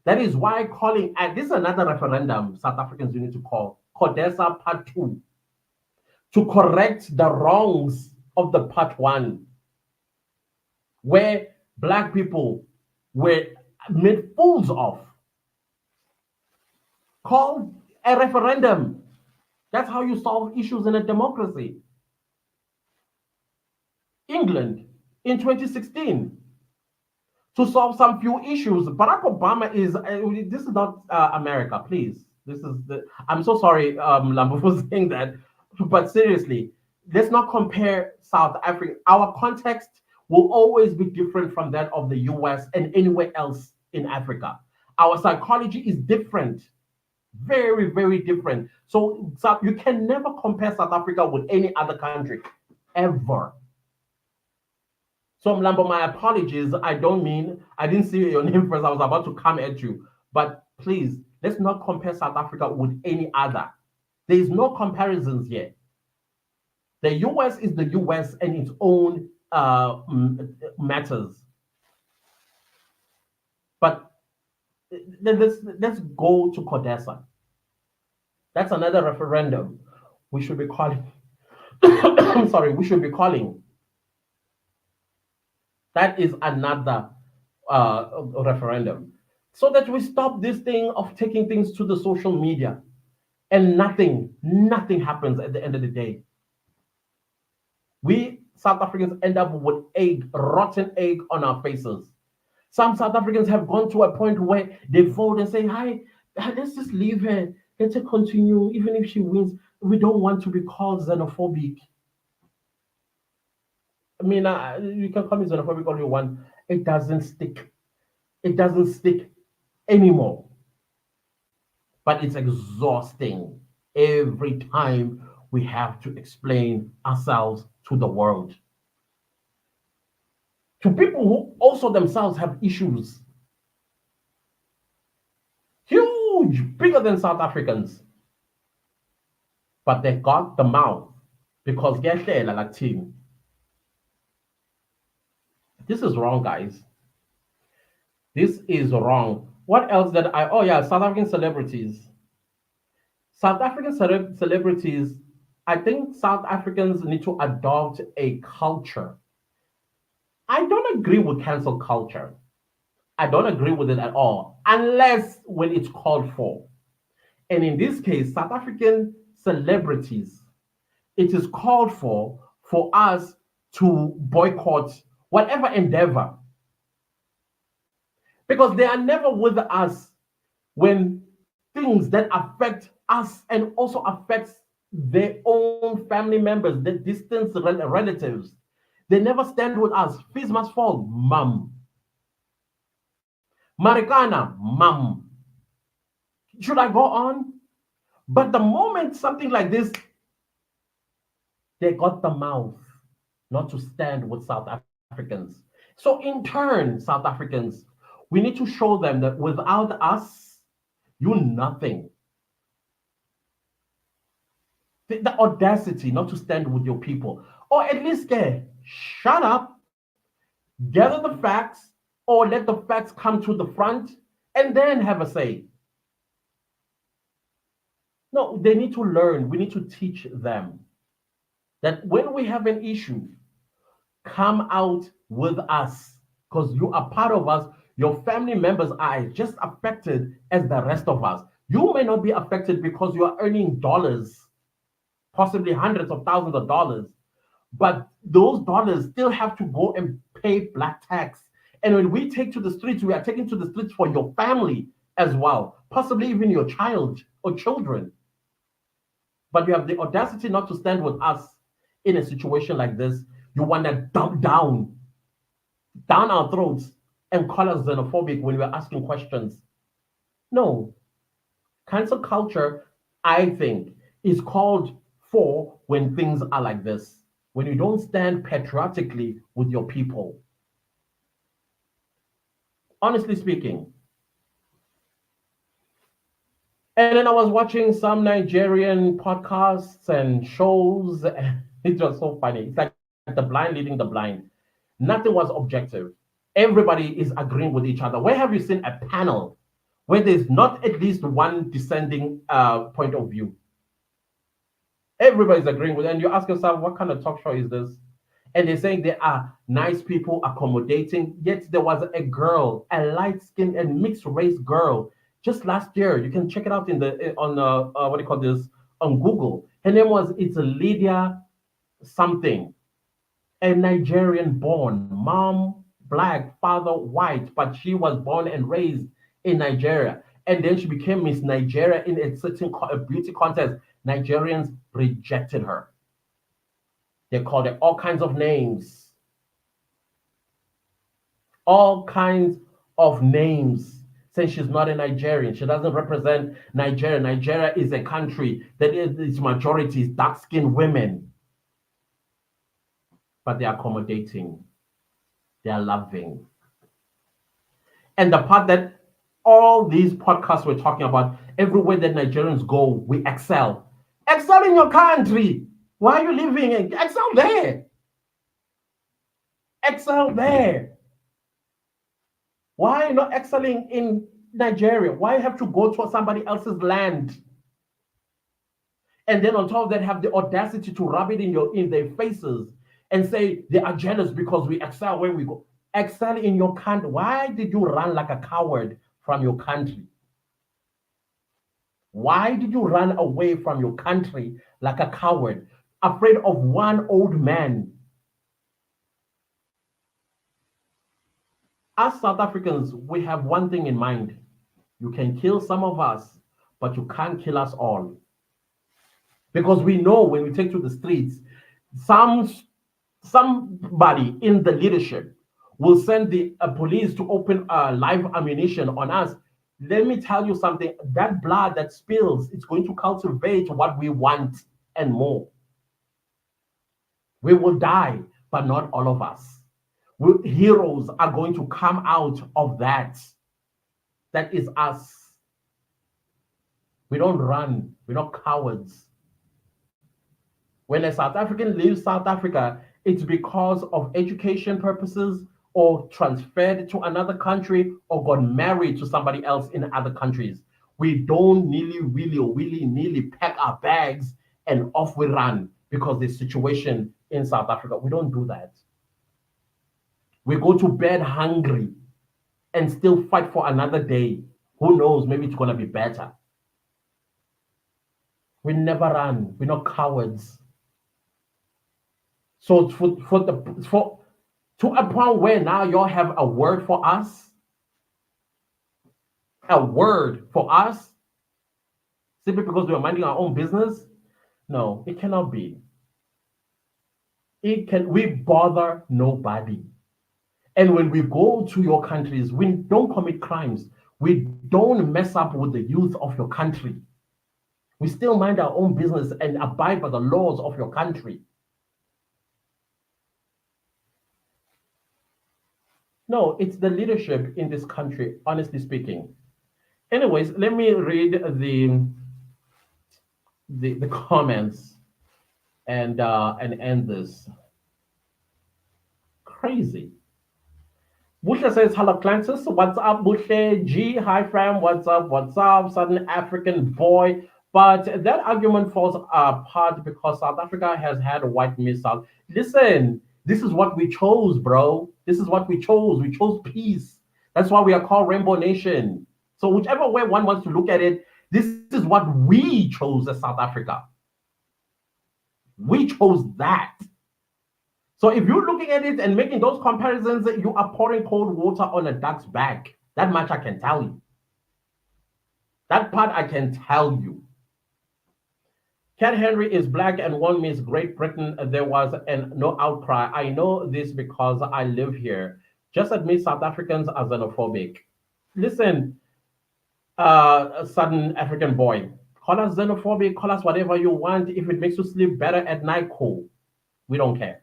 A: That is why calling, and this is another referendum South Africans need to call, Codesa Part 2, to correct the wrongs of the part one, where black people were made fools of. Call a referendum. That's how you solve issues in a democracy. England in 2016, to solve some few issues. Barack Obama is, this is not America, please. This is I'm so sorry, Lambo, for saying that, but seriously, let's not compare South Africa. Our context will always be different from that of the US and anywhere else in Africa. Our psychology is different, very, very different. So you can never compare South Africa with any other country, ever. So Mlambo, my apologies. I didn't see your name first. I was about to come at you. But please, let's not compare South Africa with any other. There is no comparisons here. The US is the US and its own matters. But let's go to CODESA. That's another referendum we should be calling. Sorry, we should be calling. That is another referendum. So that we stop this thing of taking things to the social media and nothing happens at the end of the day. We South Africans end up with rotten egg on our faces. Some South Africans have gone to a point where they vote and say, hi, let's just leave her. Let her continue. Even if she wins, we don't want to be called xenophobic. I mean, you can call me xenophobic all you want. It doesn't stick. It doesn't stick anymore. But it's exhausting every time we have to explain ourselves to the world. To people who also themselves have issues. Huge, bigger than South Africans. But they got the mouth because they're like team. This is wrong, guys. This is wrong. What else South African celebrities. South African celebrities, I think South Africans need to adopt a culture. I don't agree with cancel culture. I don't agree with it at all, unless when it's called for. And in this case, South African celebrities, it is called for us to boycott whatever endeavor. Because they are never with us when things that affect us and also affects their own family members, the distant relatives. They never stand with us. Fees must fall, mum. Marikana, mum. Should I go on? But the moment something like this, they got the mouth not to stand with South Africans. So in turn, South Africans, we need to show them that without us, you're nothing. The audacity not to stand with your people, or at least shut up, gather the facts, or let the facts come to the front, and then have a say. No, they need to learn. We need to teach them that when we have an issue, come out with us, because you are part of us. Your family members are just affected as the rest of us. You may not be affected because you are earning dollars, possibly hundreds of thousands of dollars, but those dollars still have to go and pay black tax. And when we take to the streets, we are taking to the streets for your family as well, possibly even your child or children. But you have the audacity not to stand with us in a situation like this. You want to dump down our throats and call us xenophobic when we're asking questions. No. Cancel culture, I think, is called for when things are like this, when you don't stand patriotically with your people. Honestly speaking. And then I was watching some Nigerian podcasts and shows. It was so funny. It's like the blind leading the blind. Nothing was objective. Everybody is agreeing with each other. Where have you seen a panel where there's not at least one dissenting point of view? Everybody's agreeing with it. And you ask yourself, what kind of talk show is this? And they're saying they are nice people, accommodating. Yet there was a girl, a light-skinned and mixed race girl, just last year. You can check it out in the on what do you call this, on Google. Her name was, it's Lydia something, a Nigerian born, mom black, father white, but she was born and raised in Nigeria. And then she became Miss Nigeria in a certain a beauty contest. Nigerians rejected her. They called her all kinds of names, all kinds of names, saying she's not a Nigerian. She doesn't represent Nigeria. Nigeria is a country that is its majority is dark-skinned women, but they're accommodating, they're loving. And the part that all these podcasts we're talking about, everywhere that Nigerians go, we excel. Excel in your country. Why are you living in? Excel there. Excel there. Why not excelling in Nigeria? Why have to go to somebody else's land? And then on top of that, have the audacity to rub it in their faces and say they are jealous because we excel where we go. Excel in your country. Why did you run like a coward from your country? Why did you run away from your country like a coward, afraid of one old man? As South Africans, we have one thing in mind. You can kill some of us, but you can't kill us all. Because we know when we take to the streets, somebody in the leadership will send the police to open live ammunition on us. Let me tell you something, that blood that spills, it's going to cultivate what we want and more. We will die, but not all of us. Heroes are going to come out of that. That is us. We don't run. We're not cowards. When a South African leaves South Africa, it's because of education purposes or transferred to another country or got married to somebody else in other countries. We don't willy-nilly pack our bags and off we run because the situation in South Africa. We don't do that. We go to bed hungry and still fight for another day. Who knows? Maybe it's going to be better. We never run. We're not cowards. So to a point where now y'all have a word for us, simply because we're minding our own business. No, it cannot be. We bother nobody. And when we go to your countries, we don't commit crimes. We don't mess up with the youth of your country. We still mind our own business and abide by the laws of your country. No, it's the leadership in this country, honestly speaking. Anyways, let me read the comments and end this. Crazy. Busha says, hello, Clancis. What's up, Busha? G, hi, fam. What's up? What's up? Southern African boy. But that argument falls apart because South Africa has had a white Miss South. Listen, this is what we chose, bro. This is what we chose. We chose peace. That's why we are called Rainbow Nation. So whichever way one wants to look at it, this is what we chose as South Africa. We chose that. So if you're looking at it and making those comparisons, you are pouring cold water on a duck's back. That much I can tell you. That part I can tell you. Cat Henry is black and won Miss Great Britain. There was no outcry. I know this because I live here. Just admit South Africans are xenophobic. Listen, Southern African boy, call us xenophobic, call us whatever you want. If it makes you sleep better at night, cool. We don't care.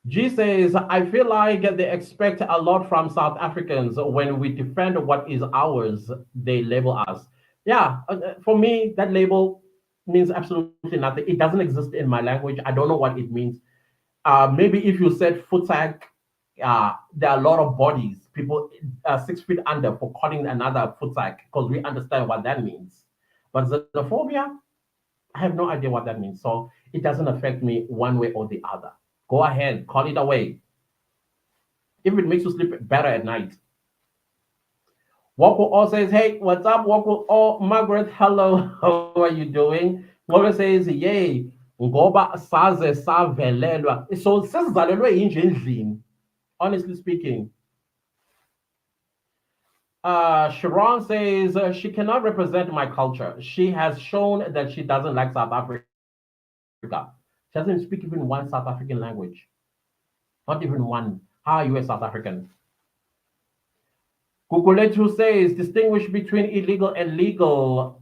A: G says, I feel like they expect a lot from South Africans. When we defend what is ours, they label us. Yeah, for me, that label means absolutely nothing. It doesn't exist in my language. I don't know what it means. Maybe if you said futag, there are a lot of bodies, people 6 feet under for calling another futag, because we understand what that means. But xenophobia, I have no idea what that means. So it doesn't affect me one way or the other. Go ahead, call it away. If it makes you sleep better at night. Woko all says, hey, what's up, Woko? Oh, Margaret, hello. How are you doing? Ngobe says, yay, ngoba saze savelelwa. So sesizalelwe yinje endlini, honestly speaking. Sharon says she cannot represent my culture. She has shown that she doesn't like South Africa. She doesn't speak even one South African language. Not even one. How are you a South African? Kukuletu says distinguish between illegal and legal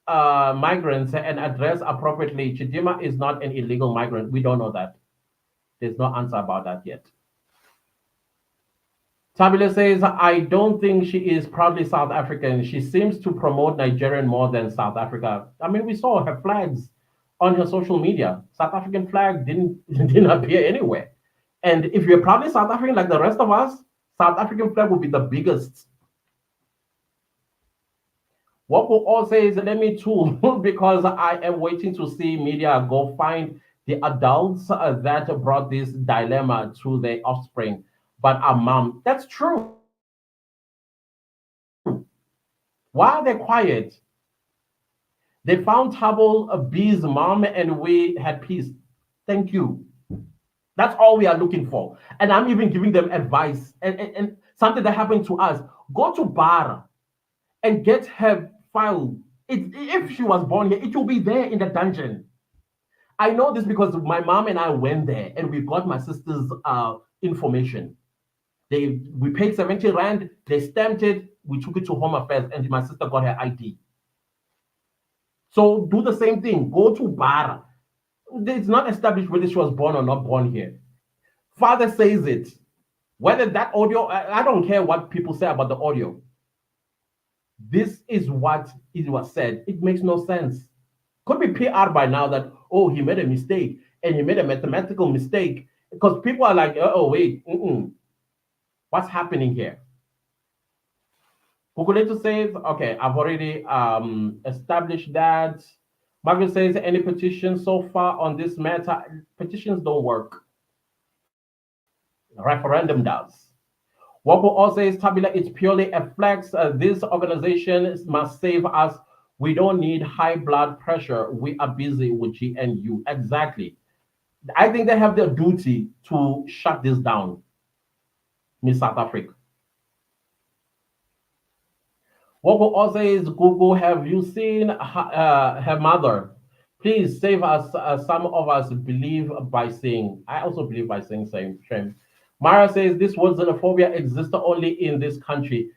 A: migrants and address appropriately. Chidimma is not an illegal migrant. We don't know that. There's no answer about that yet. Tabila says, I don't think she is proudly South African. She seems to promote Nigerian more than South Africa. I mean, we saw her flags on her social media. South African flag didn't didn't appear anywhere. And if you're proudly South African like the rest of us, South African flag will be the biggest. What will all say is let me too, because I am waiting to see media go find the adults that brought this dilemma to their offspring. But a mom, that's true. Why are they quiet? They found trouble, B's mom, and we had peace. Thank you. That's all we are looking for. And I'm even giving them advice and something that happened to us. Go to Bar and get her file. If she was born here, it will be there in the dungeon. I know this because my mom and I went there and we got my sister's information. We paid 70 rand, they stamped it, we took it to Home Affairs, and my sister got her ID. So do the same thing. Go to Bar. It's not established whether she was born or not born here. Father says it. Whether that audio, I don't care what people say about the audio. This is what it was said. It makes no sense. Could be PR by now that, oh, he made a mistake and he made a mathematical mistake because people are like, oh, wait, what's happening here? Kukuletu says, okay, I've already established that. Margaret says, any petition so far on this matter? Petitions don't work. Referendum does. Wapo also says, Tabila, it's purely a flex. This organization must save us. We don't need high blood pressure. We are busy with GNU. Exactly. I think they have the duty to shut this down, Miss South Africa. Wapo also says, Google, have you seen her mother? Please save us. Some of us believe by saying, I also believe by saying same shame. Mara says this word xenophobia exists only in this country.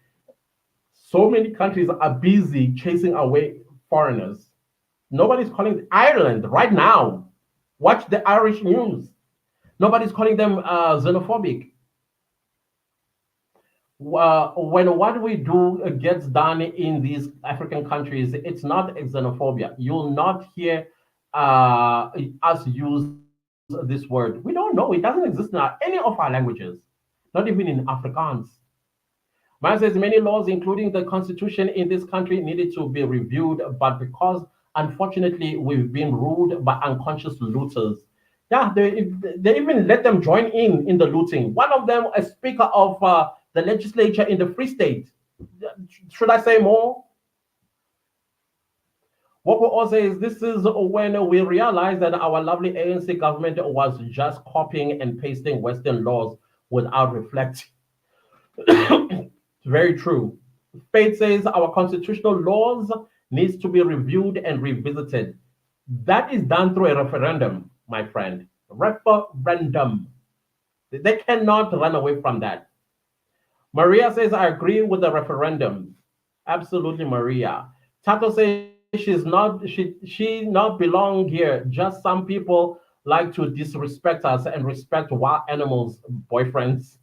A: So many countries are busy chasing away foreigners. Nobody's calling Ireland right now. Watch the Irish news. Nobody's calling them xenophobic. When what we do gets done in these African countries, it's not xenophobia. You'll not hear us use this word. We don't know. It doesn't exist in any of our languages, not even in Afrikaans. Man says many laws, including the constitution in this country, needed to be reviewed, but because unfortunately we've been ruled by unconscious looters. Yeah, they even let them join in the looting. One of them, a speaker of the legislature in the Free State. Should I say more? What we also is this is when we realized that our lovely ANC government was just copying and pasting Western laws without reflecting. Very true. Faith says our constitutional laws needs to be reviewed and revisited. That is done through a referendum, my friend. Referendum. They cannot run away from that. Maria says, I agree with the referendum. Absolutely, Maria. Tato says she not belong here. Just some people like to disrespect us and respect wild animals, boyfriends.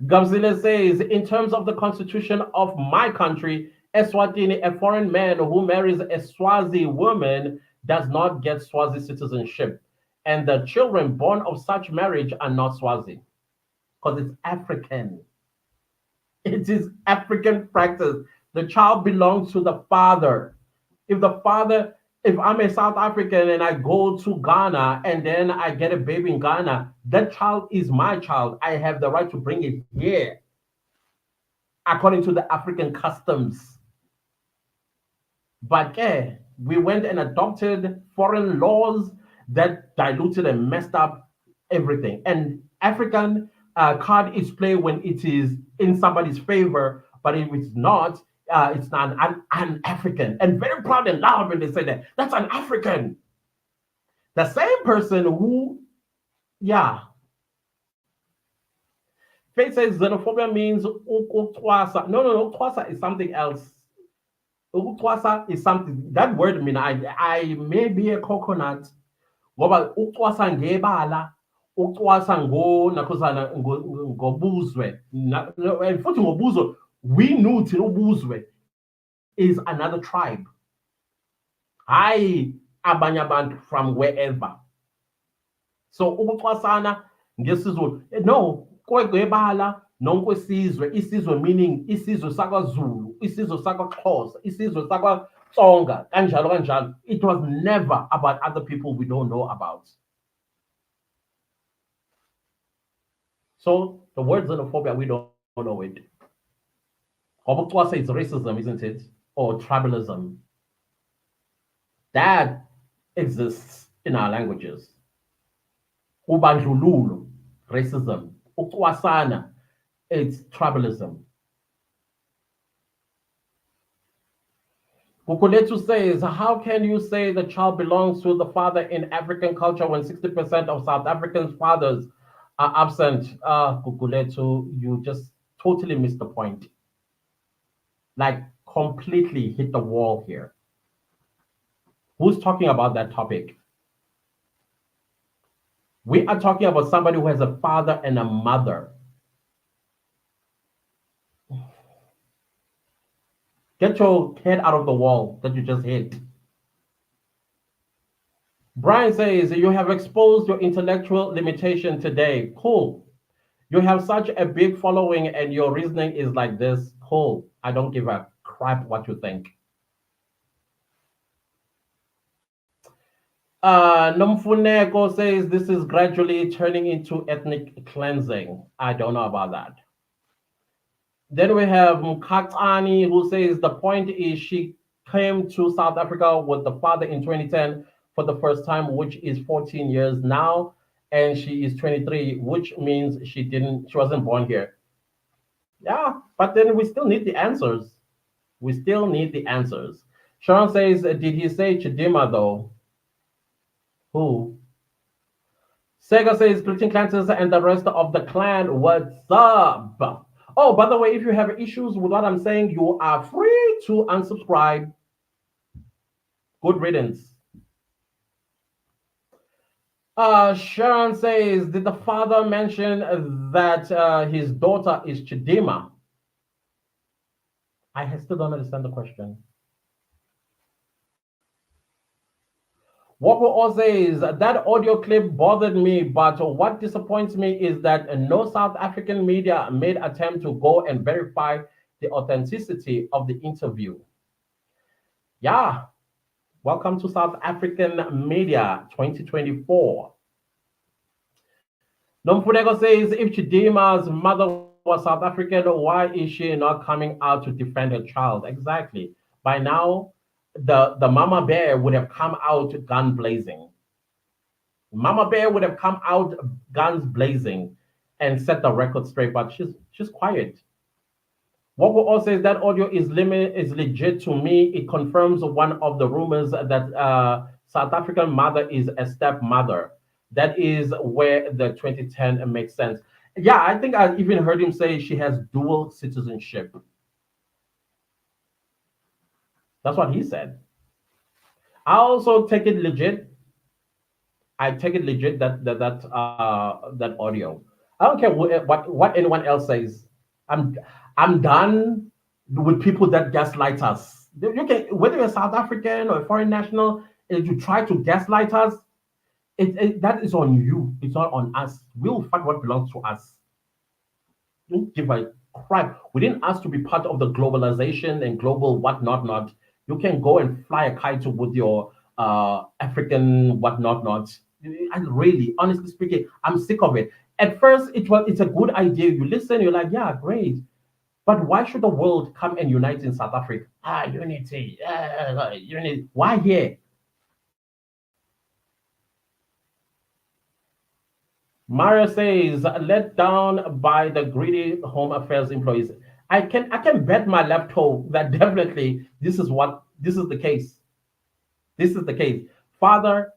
A: Gabzile says, in terms of the constitution of my country, Eswatini, a foreign man who marries a Swazi woman does not get Swazi citizenship. And the children born of such marriage are not Swazi because it's African. It is African practice. The child belongs to the father. If the father, if I'm a South African and I go to Ghana and then I get a baby in Ghana, that child is my child. I have the right to bring it here according to the African customs. But we went and adopted foreign laws that diluted and messed up everything. And African card is played when it is in somebody's favor, but if it's not, it's not an African. And very proud and loud when they say that. That's an African. The same person who, yeah. Faith says xenophobia means ukucwasa. No, ukwasa is something else. Ukwasa is something. That word mean I may be a coconut. Ngoba ucwasa ngebala, ucwasa nakhosana ngobuzwe. And futhi ngobuzwe, we knew till ubuzwe is another tribe. Hayi abanye abantu from wherever. So ukucwasana ngesizulu, no, kwebala nonkwesizwe, isizwe meaning isizwe sakwaZulu, isizwe sakwaXhosa, isizwe sakwaTsonga, kanjalo kanjalo. It was never about other people we don't know about. So the word xenophobia, we don't know it. Obucwasa is racism, isn't it? Or tribalism. That exists in our languages. Ubandlululo, racism. Ukwasana, it's tribalism. Kukuletu says, how can you say the child belongs to the father in African culture when 60% of South Africans' fathers are absent? Kukuletu, you just totally missed the point. Like, completely hit the wall here. Who's talking about that topic? We are talking about somebody who has a father and a mother. Get your head out of the wall that you just hit. Brian says, you have exposed your intellectual limitation today. Cool. You have such a big following and your reasoning is like this. Cool. I don't give a crap what you think. Nomfuneko says this is gradually turning into ethnic cleansing. I don't know about that. Then we have Mkatani who says the point is she came to South Africa with the father in 2010 for the first time, which is 14 years now, and she is 23, which means she wasn't born here. Yeah, but then we still need the answers. We still need the answers. Sharon says, did he say Chidimma though? Who? Sega says, greeting clans and the rest of the clan, what's up? Oh, by the way, if you have issues with what I'm saying, you are free to unsubscribe. Good riddance. Sharon says, did the father mention that his daughter is Chidimma? I still don't understand the question. Woko says, that audio clip bothered me, but what disappoints me is that no South African media made attempt to go and verify the authenticity of the interview. Yeah, welcome to South African Media 2024. Nomfuneko says, if Chidimma's mother was South African, why is she not coming out to defend her child? Exactly. By now, the mama bear would have come out gun blazing. Mama bear would have come out guns blazing and set the record straight, but she's quiet. What we all say is that audio is legit to me. It confirms one of the rumors that South African mother is a stepmother. That is where the 2010 makes sense. Yeah, I think I even heard him say she has dual citizenship. That's what he said. I also take it legit. I take it legit that audio. I don't care what anyone else says. I'm done with people that gaslight us. You can, whether you're South African or a foreign national, if you try to gaslight us, that is on you. It's not on us. We'll fight what belongs to us. Don't give a crap. We didn't ask to be part of the globalization and global what not not. You can go and fly a kite with your African what not not. I really, honestly speaking, I'm sick of it. At first, it's a good idea. You listen, you're like, yeah, great. But why should the world come and unite in South Africa? Unity, unity. Why here? Mario says, let down by the greedy home affairs employees. I can bet my left toe that definitely this is the case. This is the case. Father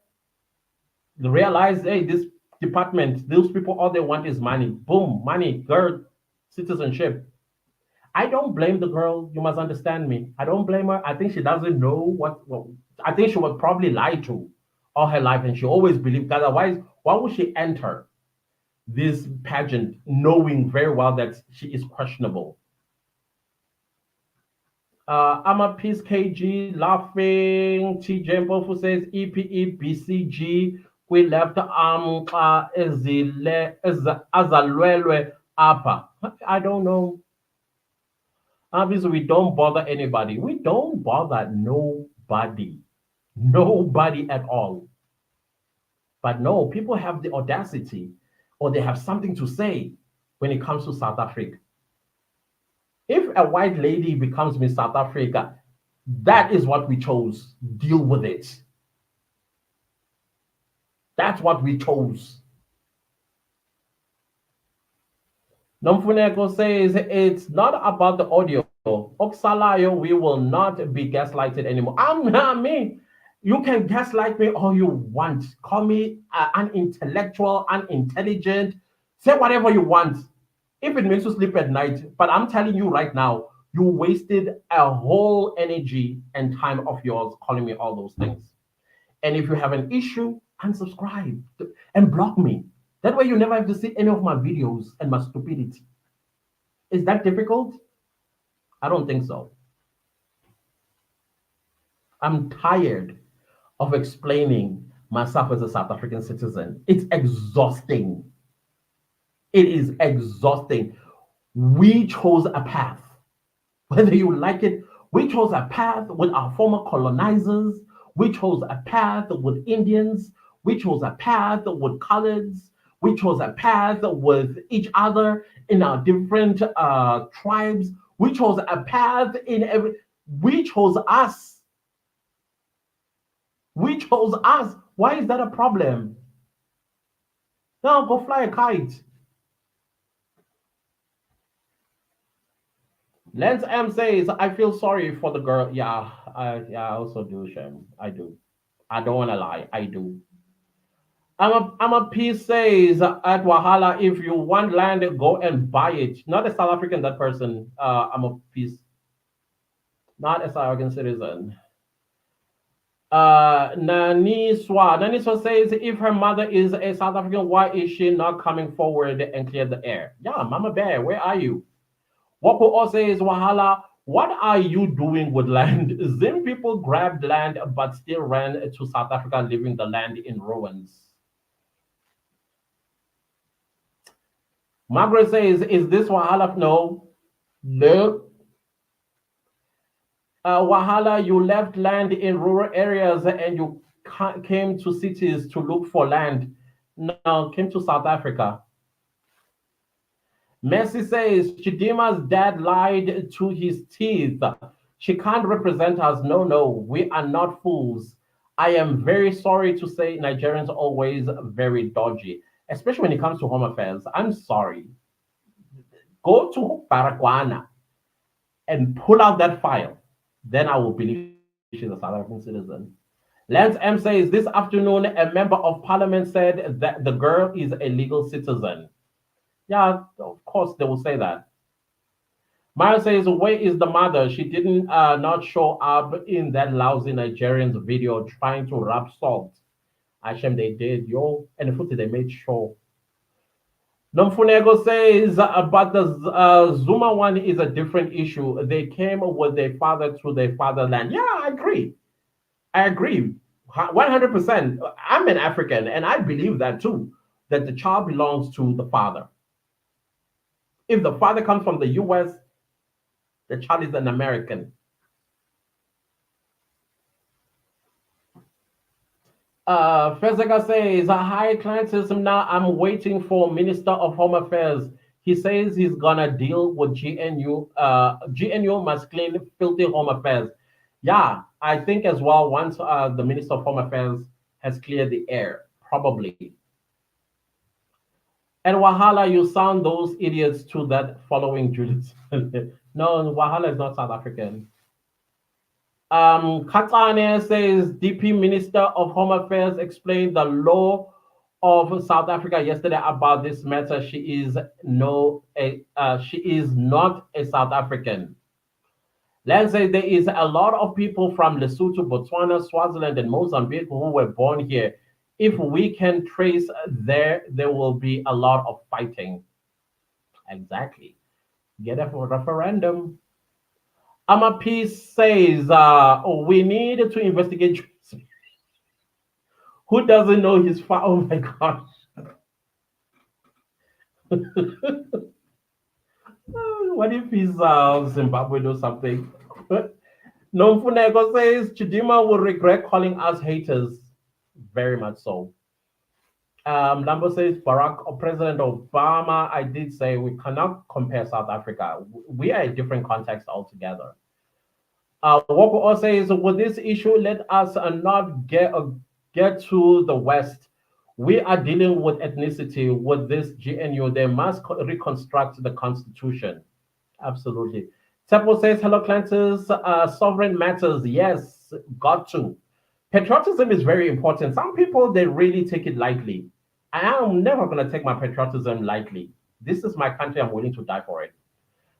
A: realized, hey, this department, those people, all they want is money. Boom, money, girl, citizenship. I don't blame the girl. You must understand me. I don't blame her. I think she doesn't know what I think she was probably lied to all her life, and she always believed. Otherwise, why would she enter this pageant knowing very well that she is questionable? I'm a Peace KG laughing. TJ Mpofu says EPE BCG. We left azalwelwe apa. I don't know. Obviously, we don't bother anybody. We don't bother nobody. Nobody at all. But no, people have the audacity or they have something to say when it comes to South Africa. If a white lady becomes Miss South Africa, that is what we chose. Deal with it. That's what we chose. Nomfuneko says it's not about the audio. Oksalayo, we will not be gaslighted anymore. I'm not me. You can gaslight me all you want. Call me unintellectual, unintelligent. Say whatever you want. If it makes you sleep at night. But I'm telling you right now, you wasted a whole energy and time of yours calling me all those things. And if you have an issue, unsubscribe and block me. That way you never have to see any of my videos and my stupidity. Is that difficult? I don't think so. I'm tired of explaining myself as a South African citizen. It's exhausting. It is exhausting. We chose a path. Whether you like it, we chose a path with our former colonizers. We chose a path with Indians. We chose a path with coloreds. We chose a path with each other in our different tribes. We chose a path in every. We chose us. We chose us. Why is that a problem? Now go fly a kite. Lance M says, I feel sorry for the girl. Yeah, I also do, Shem. I do. I don't want to lie. I do. I'm a piece says at Wahala, if you want land, go and buy it. Not a South African, that person. I'm a piece. Not a South African citizen. Naniswa says, if her mother is a South African, why is she not coming forward and clear the air? Yeah, Mama Bear, where are you? Wako also says, Wahala, what are you doing with land? Zim people grabbed land but still ran to South Africa, leaving the land in ruins. Margaret says, is this Wahala? No. No. Wahala, you left land in rural areas and you came to cities to look for land. No, came to South Africa. Messi says Chidimma's dad lied to his teeth. She can't represent us. No, no, we are not fools. I am very sorry to say Nigerians are always very dodgy, especially when it comes to home affairs. I'm sorry. Go to Paraguana and pull out that file. Then I will believe she's a South African citizen. Lance M says this afternoon, a member of parliament said that the girl is a legal citizen. Yeah, of course they will say that. Maya says, where is the mother? She didn't not show up in that lousy Nigerians video trying to rub salt. Hashem, they did, yo. And the footage they made sure. Nomfunego says, but the Zuma one is a different issue. They came with their father to their fatherland. Yeah, I agree. I agree. 100%. I'm an African and I believe that too, that the child belongs to the father. If the father comes from the US, the child is an American. Fezeka says, hi, clientism. Now I'm waiting for Minister of Home Affairs. He says he's gonna deal with GNU. GNU must clean filthy home affairs. Yeah, I think as well. Once the Minister of Home Affairs has cleared the air, probably. And Wahala, you sound those idiots to that following Julius. No, Wahala is not South African. Katane says DP Minister of Home Affairs explained the law of South Africa yesterday about this matter. She is not a South African. Let's say there is a lot of people from Lesotho, Botswana, Swaziland, and Mozambique who were born here. If we can trace there will be a lot of fighting. Exactly. Get a referendum. Peace says we need to investigate. Who doesn't know his father? Oh my gosh. What if he's Zimbabwe or something? Nomfuneko says Chidimma will regret calling us haters. Very much so. Lambo says Barack or President Obama. I did say we cannot compare South Africa. We are a different context altogether. Woko says, with this issue, let us not get to the West. We are dealing with ethnicity with this GNU. They must reconstruct the constitution. Absolutely. Tepo says, hello, Clantis. Sovereign matters. Yes, got to. Patriotism is very important. Some people, they really take it lightly. I am never going to take my patriotism lightly. This is my country. I'm willing to die for it.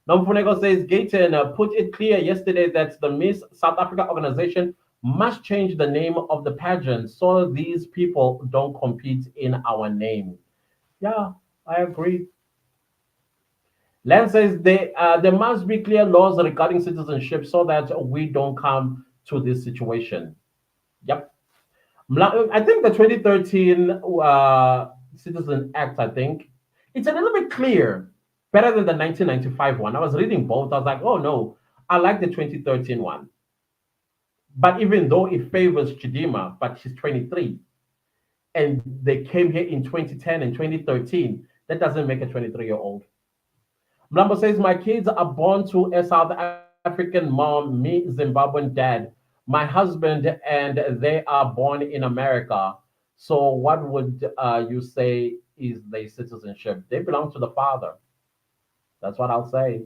A: Nomfunego says, Gayton put it clear yesterday that the Miss South Africa organization must change the name of the pageant so these people don't compete in our name. Yeah, I agree. Len says there must be clear laws regarding citizenship so that we don't come to this situation. Yep. I think the 2013 Citizen Act, I think, it's a little bit clear, better than the 1995 one. I was reading both. I was like, oh no, I like the 2013 one. But even though it favors Chidimma, but she's 23, and they came here in 2010 and 2013, that doesn't make a 23-year-old. Mlambo says, my kids are born to a South African mom, me, Zimbabwean dad, my husband, and they are born in America. So what would you say is their citizenship? They belong to the father. That's what I'll say.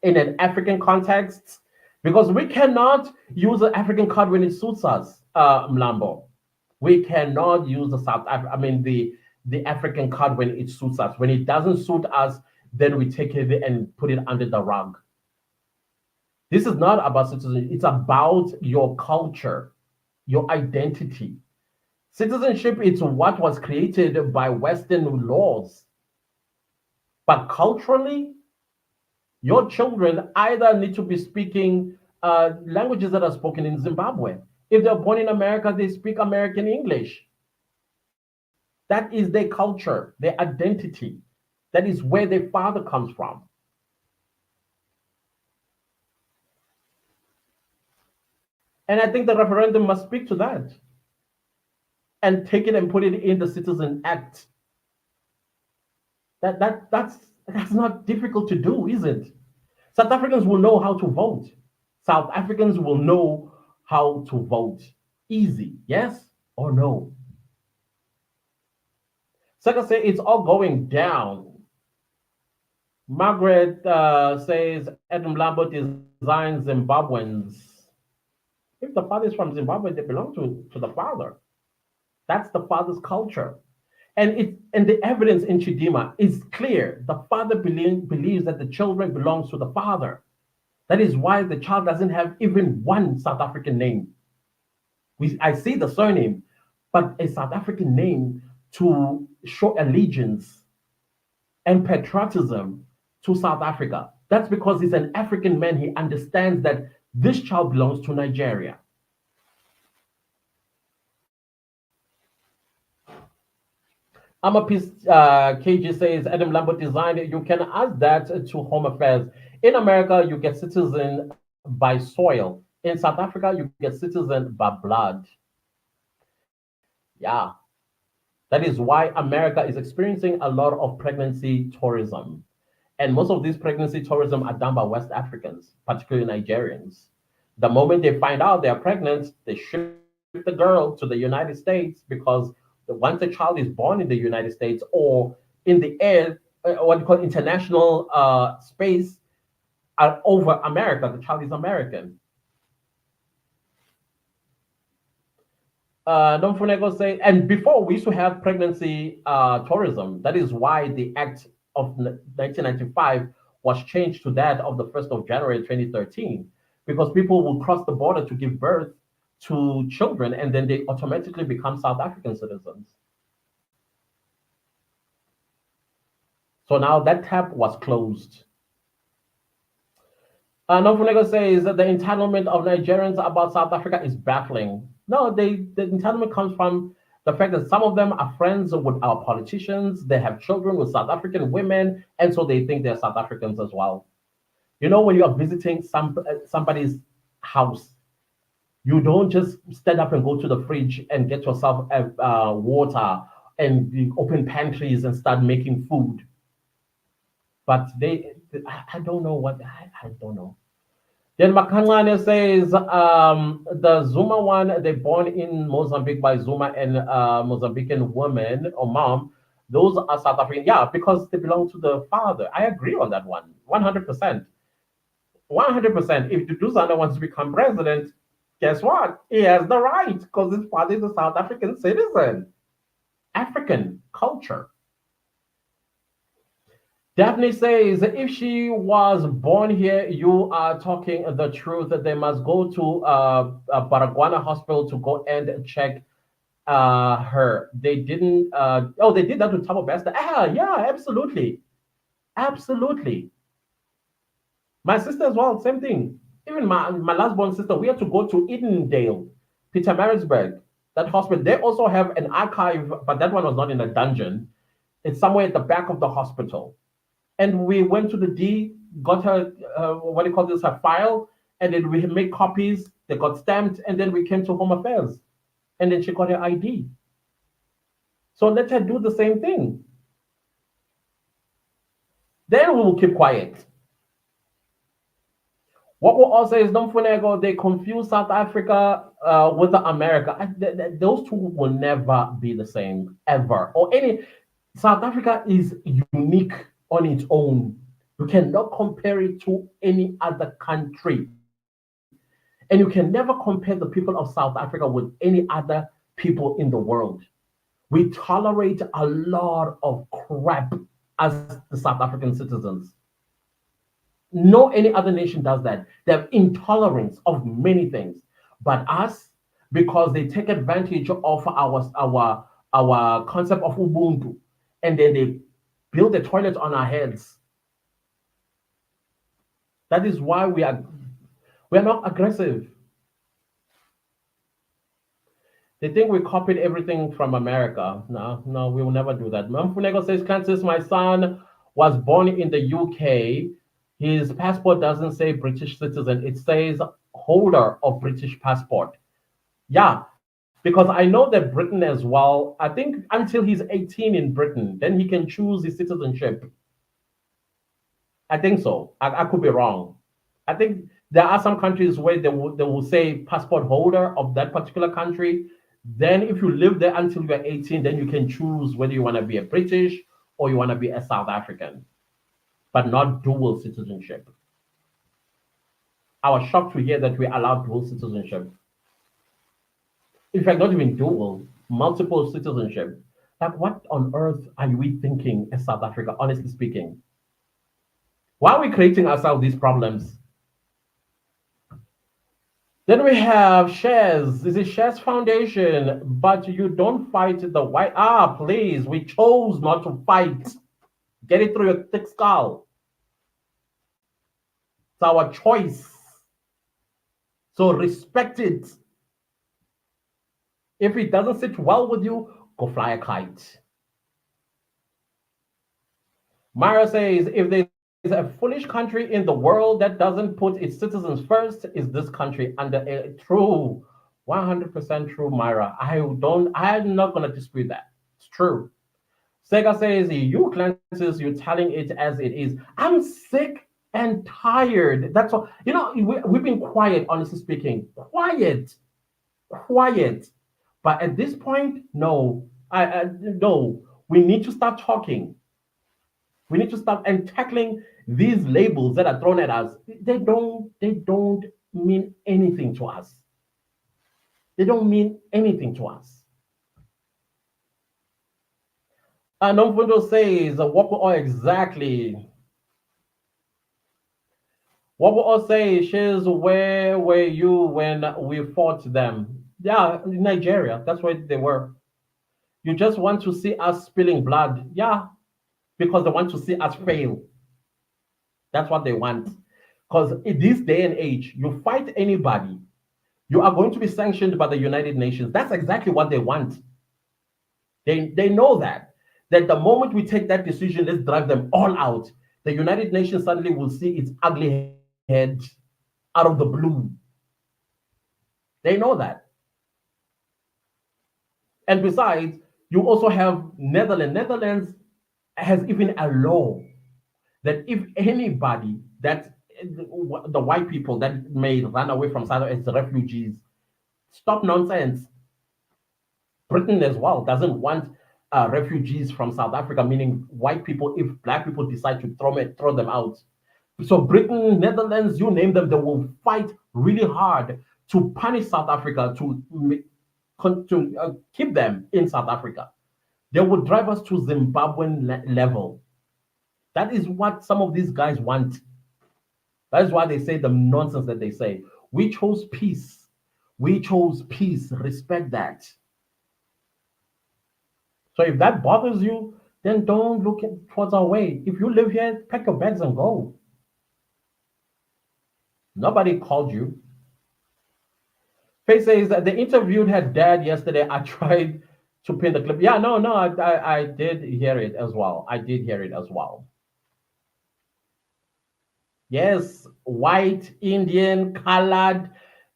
A: In an African context, because we cannot use the African card when it suits us, Mlambo. We cannot use the African card when it suits us. When it doesn't suit us, then we take it and put it under the rug. This is not about citizenship. It's about your culture, your identity. Citizenship is what was created by Western laws. But culturally, your children either need to be speaking languages that are spoken in Zimbabwe. If they're born in America, they speak American English. That is their culture, their identity. That is where their father comes from. And I think the referendum must speak to that and take it and put it in the Citizen Act. That's not difficult to do, is it? South Africans will know how to vote. South Africans will know how to vote. Easy, yes or no? Second, say it's all going down. Margaret says Adam Lambert designs Zimbabweans. If the father is from Zimbabwe, they belong to the father. That's the father's culture. And the evidence in Chidimma is clear. The father believes that the children belongs to the father. That is why the child doesn't have even one South African name. I see the surname, but a South African name to show allegiance and patriotism to South Africa. That's because he's an African man. He understands that this child belongs to Nigeria. I'm a piece. KG says Adam Lambert design. You can add that to Home Affairs. In America, you get citizen by soil. In South Africa, you get citizen by blood. Yeah, that is why America is experiencing a lot of pregnancy tourism. And most of these pregnancy tourism are done by West Africans, particularly Nigerians. The moment they find out they're pregnant, they ship the girl to the United States because once a child is born in the United States or in the air, what you call international space over America, the child is American. Don't Funego say, and before we used to have pregnancy tourism. That is why the Act of 1995 was changed to that of the 1st of January 2013, because people will cross the border to give birth to children and then they automatically become South African citizens. So now that tap was closed. Novunego says that the entitlement of Nigerians about South Africa is baffling. No, the entitlement comes from the fact that some of them are friends with our politicians. They have children with South African women, and so they think they're South Africans as well. You know, when you are visiting somebody's house, you don't just stand up and go to the fridge and get yourself water and you open pantries and start making food. But I don't know what, I don't know. Then Makangane says the Zuma one, they born in Mozambique by Zuma and Mozambican woman or mom. Those are South African. Yeah, because they belong to the father. I agree on that one. 100%. 100%. If Duduzana wants to become president, guess what? He has the right because his father is a South African citizen. African culture. Daphne says, if she was born here, you are talking the truth. They must go to Baragwana Hospital to go and check her. They didn't, oh, they did that to Tabo Besta. Ah, yeah, absolutely. Absolutely. My sister as well, same thing. Even my last born sister, we had to go to Edendale, Pietermaritzburg, that hospital. They also have an archive, but that one was not in a dungeon. It's somewhere at the back of the hospital. And we went to the D, got her, what do you call this, her file, and then we made copies. They got stamped, and then we came to Home Affairs, and then she got her ID. So let her do the same thing. Then we will keep quiet. What we'll also say is, don't Funego, they confuse South Africa with America. Those two will never be the same, ever. Or any, South Africa is unique on its own. You cannot compare it to any other country. And you can never compare the people of South Africa with any other people in the world. We tolerate a lot of crap as the South African citizens. No any other nation does that. They have intolerance of many things. But us, because they take advantage of our concept of Ubuntu, and then they build a toilet on our heads. That is why we are not aggressive. They think we copied everything from America. No, no, we will never do that. Mamfunego says, Francis, my son was born in the UK. His passport doesn't say British citizen. It says holder of British passport. Yeah, because I know that Britain as well, I think until he's 18 in Britain, then he can choose his citizenship. I think so. I could be wrong. I think there are some countries where they will say passport holder of that particular country. Then, if you live there until you're 18, then you can choose whether you want to be a British or you want to be a South African, but not dual citizenship. I was shocked to hear that we allowed dual citizenship. In fact, not even dual, multiple citizenship. Like, what on earth are we thinking as South Africa, honestly speaking? Why are we creating ourselves these problems? Then we have shares. This is shares foundation, but you don't fight the white. Ah, please, we chose not to fight. Get it through your thick skull. It's our choice. So respect it. If it doesn't sit well with you, go fly a kite. Myra says, if there's a foolish country in the world that doesn't put its citizens first, is this country under a true 100% true, Myra. I'm not gonna dispute that. It's true. Sega says, you Clancy's, you're telling it as it is. I'm sick and tired. That's all. We've been quiet, honestly speaking. Quiet. Quiet. But at this point, no. No. We need to start talking. We need to start and tackling these labels that are thrown at us. They don't mean anything to us. They don't mean anything to us. Nomfundo says, what will exactly? What will all say? She's where were you when we fought them? Yeah, in Nigeria. That's where they were. You just want to see us spilling blood. Yeah, because they want to see us fail. That's what they want. Because in this day and age, you fight anybody, you are going to be sanctioned by the United Nations. That's exactly what they want. They know that the moment we take that decision, let's drive them all out. The United Nations suddenly will see its ugly head out of the blue. They know that. And besides, you also have Netherlands. Netherlands has even a law that if anybody that the white people that may run away from South as refugees, stop nonsense. Britain as well doesn't want refugees from South Africa, meaning white people. If black people decide to throw them out, so Britain, Netherlands, you name them, they will fight really hard to punish South Africa to keep them in South Africa. They will drive us to Zimbabwean level. That is what some of these guys want. That is why they say the nonsense that they say. We chose peace. We chose peace. Respect that. So if that bothers you, then don't look towards our way. If you live here, pack your bags and go. Nobody called you. Faye says that they interviewed her dad yesterday. I tried to pin the clip. Yeah, no, I did hear it as well. I did hear it as well. Yes, white, Indian, colored,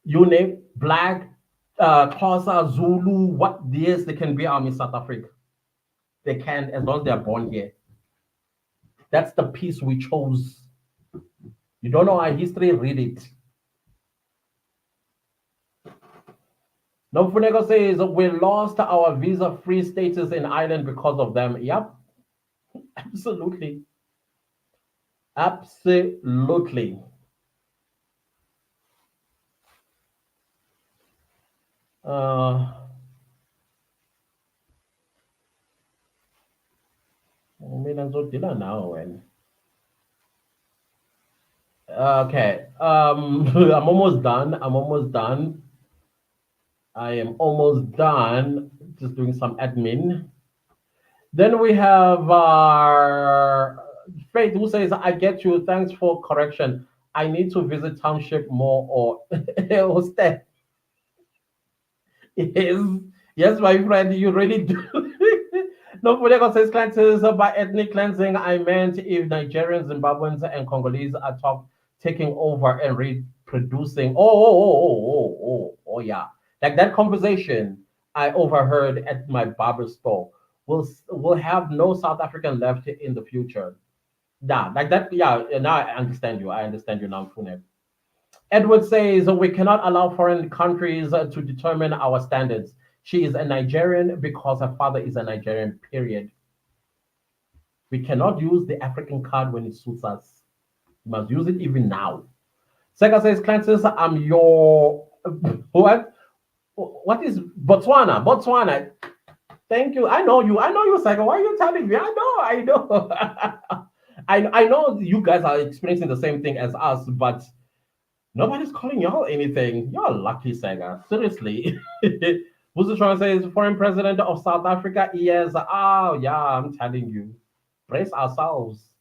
A: you name black, Xhosa, Zulu, what yes, they can be army South Africa. They can as long as they're born here. That's the piece we chose. You don't know our history, read it. Nomfuneko says we lost our visa-free status in Ireland because of them. Yep, absolutely. Absolutely. Uh, mina ngizodila nawe wena. Okay. I'm almost done. I'm almost done. I am almost done. Just doing some admin. Then we have Faith who says, I get you. Thanks for correction. I need to visit township more or stay. Yes, yes, my friend, you really do. No, Fudeko says cleanses by ethnic cleansing. I meant if Nigerians, Zimbabweans, and Congolese are taking over and reproducing. Yeah. Like that conversation I overheard at my barber store. We'll have no South African left in the future. Yeah, like that. Yeah, now I understand you. I understand you now, Fune. Edward says we cannot allow foreign countries to determine our standards. She is a Nigerian because her father is a Nigerian, period. We cannot use the African card when it suits us. We must use it even now. Sega says, Clancy, I'm your what? What is Botswana? Botswana. Thank you. I know you. I know you, Sega. Why are you telling me? I know. I know you guys are experiencing the same thing as us, but nobody's calling y'all anything. You're lucky, Sega. Seriously. Buzutron says, foreign president of South Africa. Yes. Oh, yeah, I'm telling you. Brace ourselves.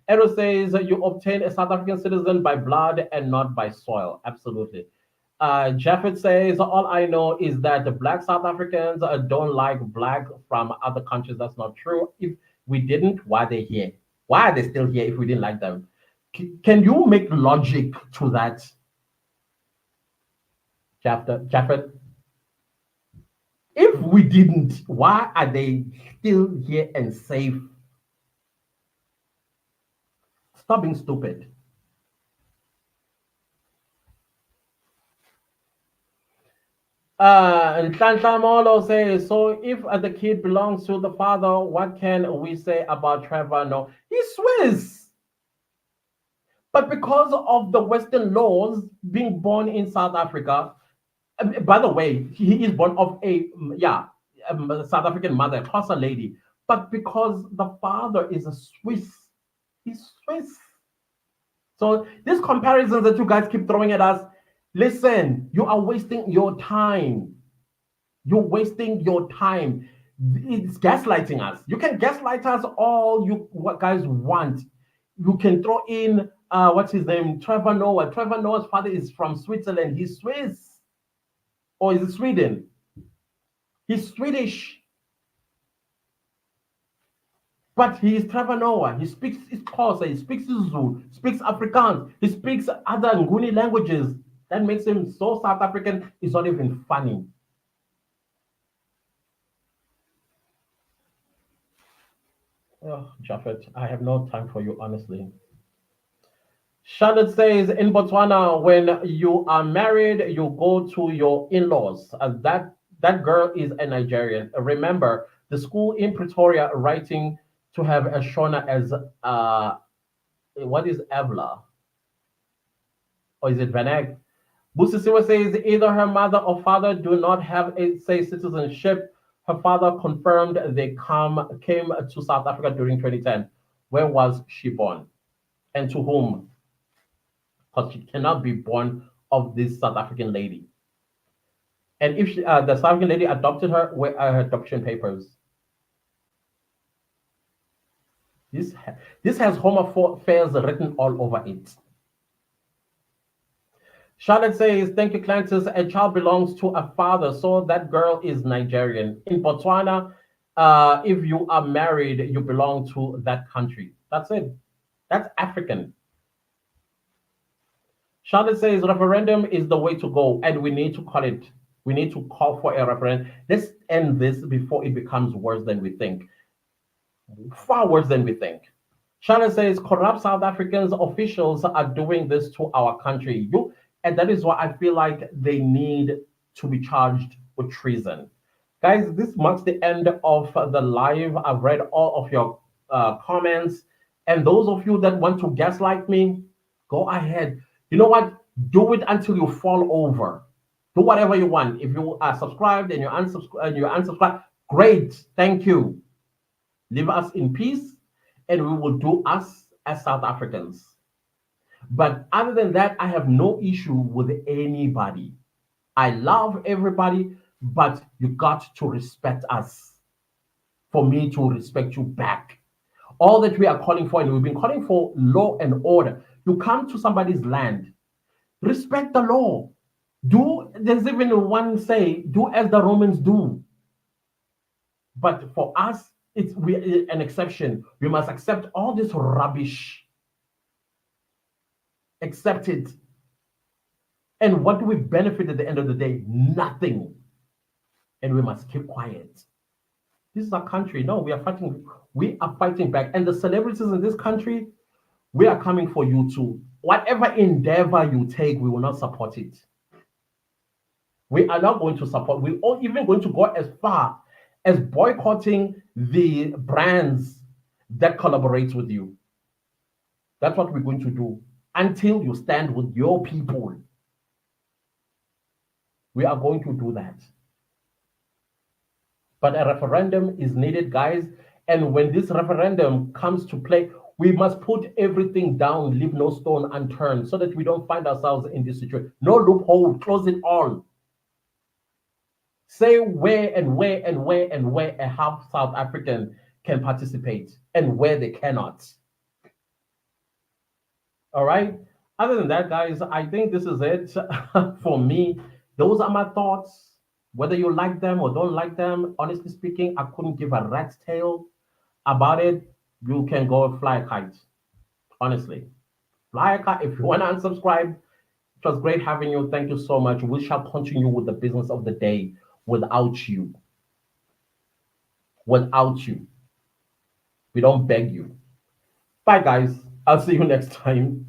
A: Eero says, you obtain a South African citizen by blood and not by soil. Absolutely. Japheth says, all I know is that the black South Africans don't like black from other countries. That's not true. If we didn't, why they here? Why are they still here if we didn't like them? Can you make logic to that, Japheth? If we didn't, why are they still here and safe? Stop being stupid. And Molo says, so if the kid belongs to the father, what can we say about Trevor? No, he's Swiss. But because of the Western laws, being born in South Africa, by the way, he is born of a South African mother, a Xhosa lady. But because the father is a Swiss, he's Swiss. So these comparisons that you guys keep throwing at us, listen, you are wasting your time. You're wasting your time. It's gaslighting us. You can gaslight us all you what guys want. You can throw in what's his name, Trevor Noah. Trevor Noah's father is from Switzerland. He's Swiss, or is it Sweden? He's Swedish, but he is Trevor Noah. He speaks Xhosa, he speaks Zulu, speaks Afrikaans, he speaks other Nguni languages. That makes him so South African. It's not even funny. Oh, Japheth, I have no time for you, honestly. Charlotte says in Botswana, when you are married, you go to your in-laws. That girl is a Nigerian. Remember, the school in Pretoria writing to have a Shona as what is Evla? Or is it Vanek? Busisiwa says either her mother or father do not have a say citizenship. Her father confirmed they came to South Africa during 2010. Where was she born? And to whom? Because she cannot be born of this South African lady. And if the South African lady adopted her, where are her adoption papers? This this has Home Affairs written all over it. Charlotte says, thank you, Clantis. A child belongs to a father, so that girl is Nigerian. In Botswana, if you are married, you belong to that country. That's it. That's African. Charlotte says referendum is the way to go, and we need to call it. We need to call for a referendum. Let's end this before it becomes worse than we think. Far worse than we think. Charlotte says corrupt South Africans officials are doing this to our country. And that is why I feel like they need to be charged with treason. Guys, this marks the end of the live. I've read all of your comments. And those of you that want to gaslight me, go ahead. You know what? Do it until you fall over. Do whatever you want. If you are subscribed and you're unsubscribed, great. Thank you. Leave us in peace, and we will do us as South Africans. But other than that, I have no issue with anybody. I love everybody, but you got to respect us for me to respect you back. All that we are calling for, and we've been calling for law and order. You come to somebody's land, respect the law. There's even one say, do as the Romans do. But for us, it's an exception. We must accept all this rubbish. Accept it. And what do we benefit at the end of the day? Nothing. And we must keep quiet. This is our country. No, we are fighting. We are fighting back. And the celebrities in this country, we are coming for you too. Whatever endeavor you take, we will not support it. We are not going to support. We are even going to go as far as boycotting the brands that collaborate with you. That's what we're going to do until you stand with your people. We are going to do that. But a referendum is needed, guys. And when this referendum comes to play, we must put everything down, leave no stone unturned, so that we don't find ourselves in this situation. No loophole, close it all. Say where a half South African can participate and where they cannot. All right. Other than that, guys, I think this is it for me. Those are my thoughts. Whether you like them or don't like them, honestly speaking, I couldn't give a rat's tail about it. You can go fly a kite. Honestly, fly a kite. If you want to unsubscribe, it was great having you. Thank you so much. We shall continue with the business of the day without you. Without you. We don't beg you. Bye, guys. I'll see you next time.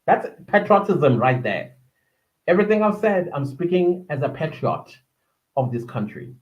A: That's patriotism right there. Everything I've said, I'm speaking as a patriot of this country.